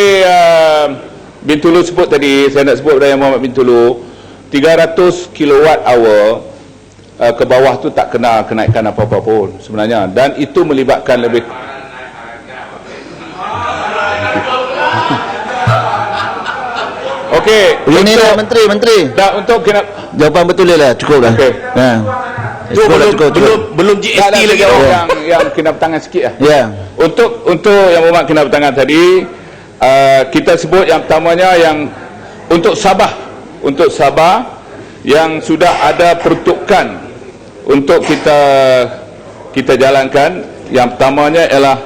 Bintulu sebut tadi, saya nak sebut pada Yang Berhormat Bintulu, 300 kilowatt hour ke bawah tu tak kena kenaikan apa-apa pun sebenarnya, dan itu melibatkan lebih Okey, ini dah Menteri. Dah untuk kena jawapan betul lah, cukup dah. Okey. Ya. Belum GST lagi yang kena bertangan sikit lah. Ya. Untuk Yang Berhormat kena bertangan tadi, kita sebut yang pertamanya yang untuk Sabah yang sudah ada peruntukan untuk kita jalankan. Yang pertamanya ialah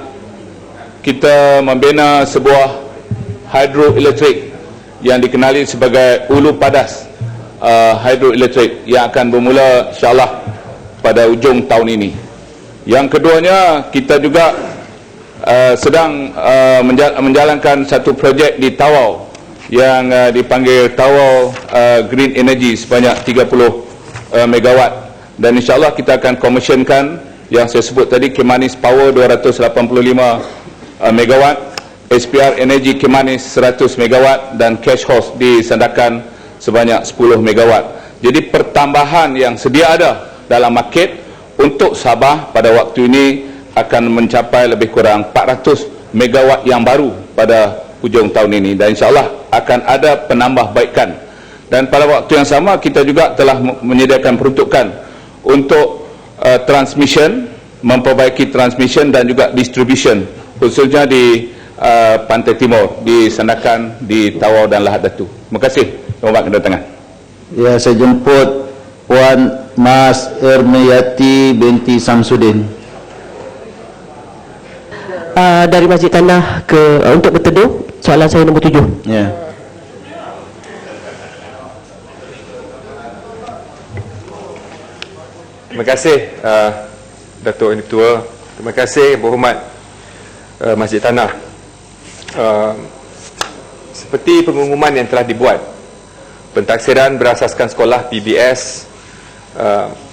kita membina sebuah hidroelektrik yang dikenali sebagai Ulu Padas hidroelektrik yang akan bermula insyaAllah pada ujung tahun ini. Yang keduanya, kita juga sedang menjalankan satu projek di Tawau yang dipanggil Tawau Green Energy sebanyak 30 megawatt, dan insyaAllah kita akan commissionkan yang saya sebut tadi, Kimanis Power 285 megawatt, SPR Energy Kimanis 100 megawatt, dan Cash House di Sandakan sebanyak 10 megawatt. Jadi pertambahan yang sedia ada dalam market untuk Sabah pada waktu ini akan mencapai lebih kurang 400 megawatt yang baru pada hujung tahun ini, dan insyaAllah akan ada penambahbaikan. Dan pada waktu yang sama kita juga telah menyediakan peruntukan untuk transmission, memperbaiki transmission dan juga distribution, khususnya di Pantai Timur, di Sandakan, di Tawau dan Lahad Datu. Terima kasih Tuan kedatangan. Ya, saya jemput Puan Mas Ermiyati binti Samsudin. Dari Masjid Tanah untuk berteduh, soalan saya nombor 7. Ya. Terima kasih Datuk Yang Ketua. Terima kasih Berhormat Masjid Tanah. Seperti pengumuman yang telah dibuat, pentaksiran berasaskan sekolah PBS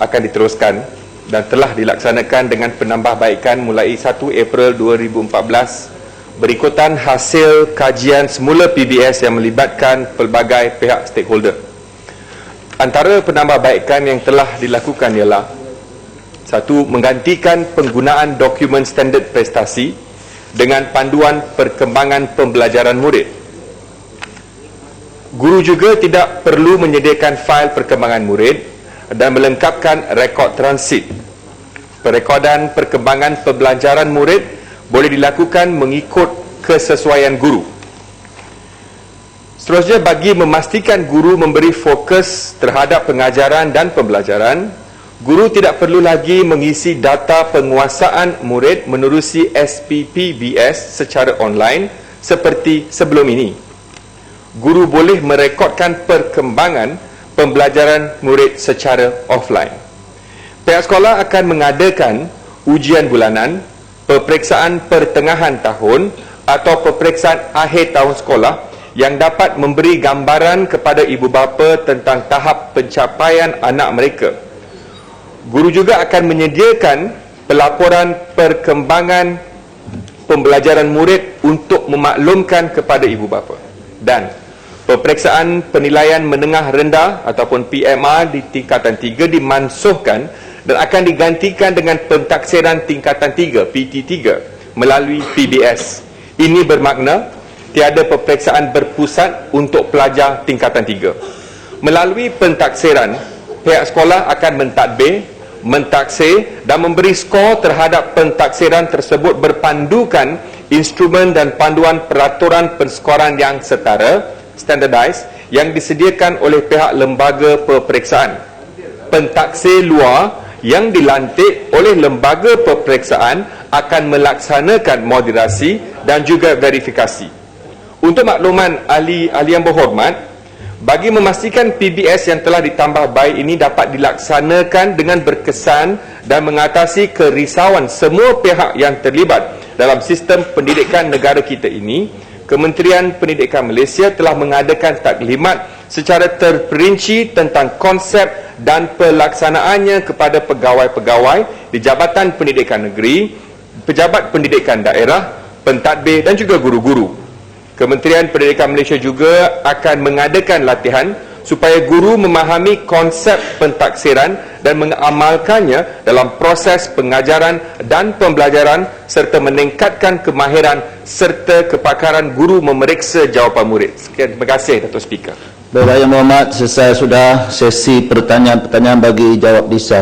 akan diteruskan dan telah dilaksanakan dengan penambahbaikan mulai 1 April 2014 berikutan hasil kajian semula PBS yang melibatkan pelbagai pihak stakeholder. Antara penambahbaikan yang telah dilakukan ialah: 1. Menggantikan penggunaan dokumen standard prestasi dengan panduan perkembangan pembelajaran murid. Guru juga tidak perlu menyediakan fail perkembangan murid, dan melengkapkan rekod transit. Perekodan perkembangan pembelajaran murid boleh dilakukan mengikut kesesuaian guru. Seterusnya, bagi memastikan guru memberi fokus terhadap pengajaran dan pembelajaran, guru tidak perlu lagi mengisi data penguasaan murid menerusi SPPBS secara online seperti sebelum ini. Guru boleh merekodkan perkembangan pembelajaran murid secara offline. Pihak sekolah akan mengadakan ujian bulanan, peperiksaan pertengahan tahun atau peperiksaan akhir tahun sekolah yang dapat memberi gambaran kepada ibu bapa tentang tahap pencapaian anak mereka. Guru juga akan menyediakan pelaporan perkembangan pembelajaran murid untuk memaklumkan kepada ibu bapa. Dan peperiksaan penilaian menengah rendah ataupun PMR di tingkatan 3 dimansuhkan dan akan digantikan dengan pentaksiran tingkatan 3 PT3 melalui PBS. Ini bermakna tiada peperiksaan berpusat untuk pelajar tingkatan 3. Melalui pentaksiran, pihak sekolah akan mentadbir, mentaksir dan memberi skor terhadap pentaksiran tersebut berpandukan instrumen dan panduan peraturan penskoran yang setara, standardized, yang disediakan oleh pihak lembaga peperiksaan. Pentaksir luar yang dilantik oleh lembaga peperiksaan akan melaksanakan moderasi dan juga verifikasi. Untuk makluman ahli yang berhormat, bagi memastikan PBS yang telah ditambah baik ini dapat dilaksanakan dengan berkesan dan mengatasi kerisauan semua pihak yang terlibat dalam sistem pendidikan negara kita ini, Kementerian Pendidikan Malaysia telah mengadakan taklimat secara terperinci tentang konsep dan pelaksanaannya kepada pegawai-pegawai di Jabatan Pendidikan Negeri, pejabat pendidikan daerah, pentadbir dan juga guru-guru. Kementerian Pendidikan Malaysia juga akan mengadakan latihan supaya guru memahami konsep pentaksiran dan mengamalkannya dalam proses pengajaran dan pembelajaran serta meningkatkan kemahiran serta kepakaran guru memeriksa jawapan murid. Sekian, terima kasih Datuk Speaker. Baik, Yang Berhormat, selesai sudah sesi pertanyaan-pertanyaan bagi jawab lisan.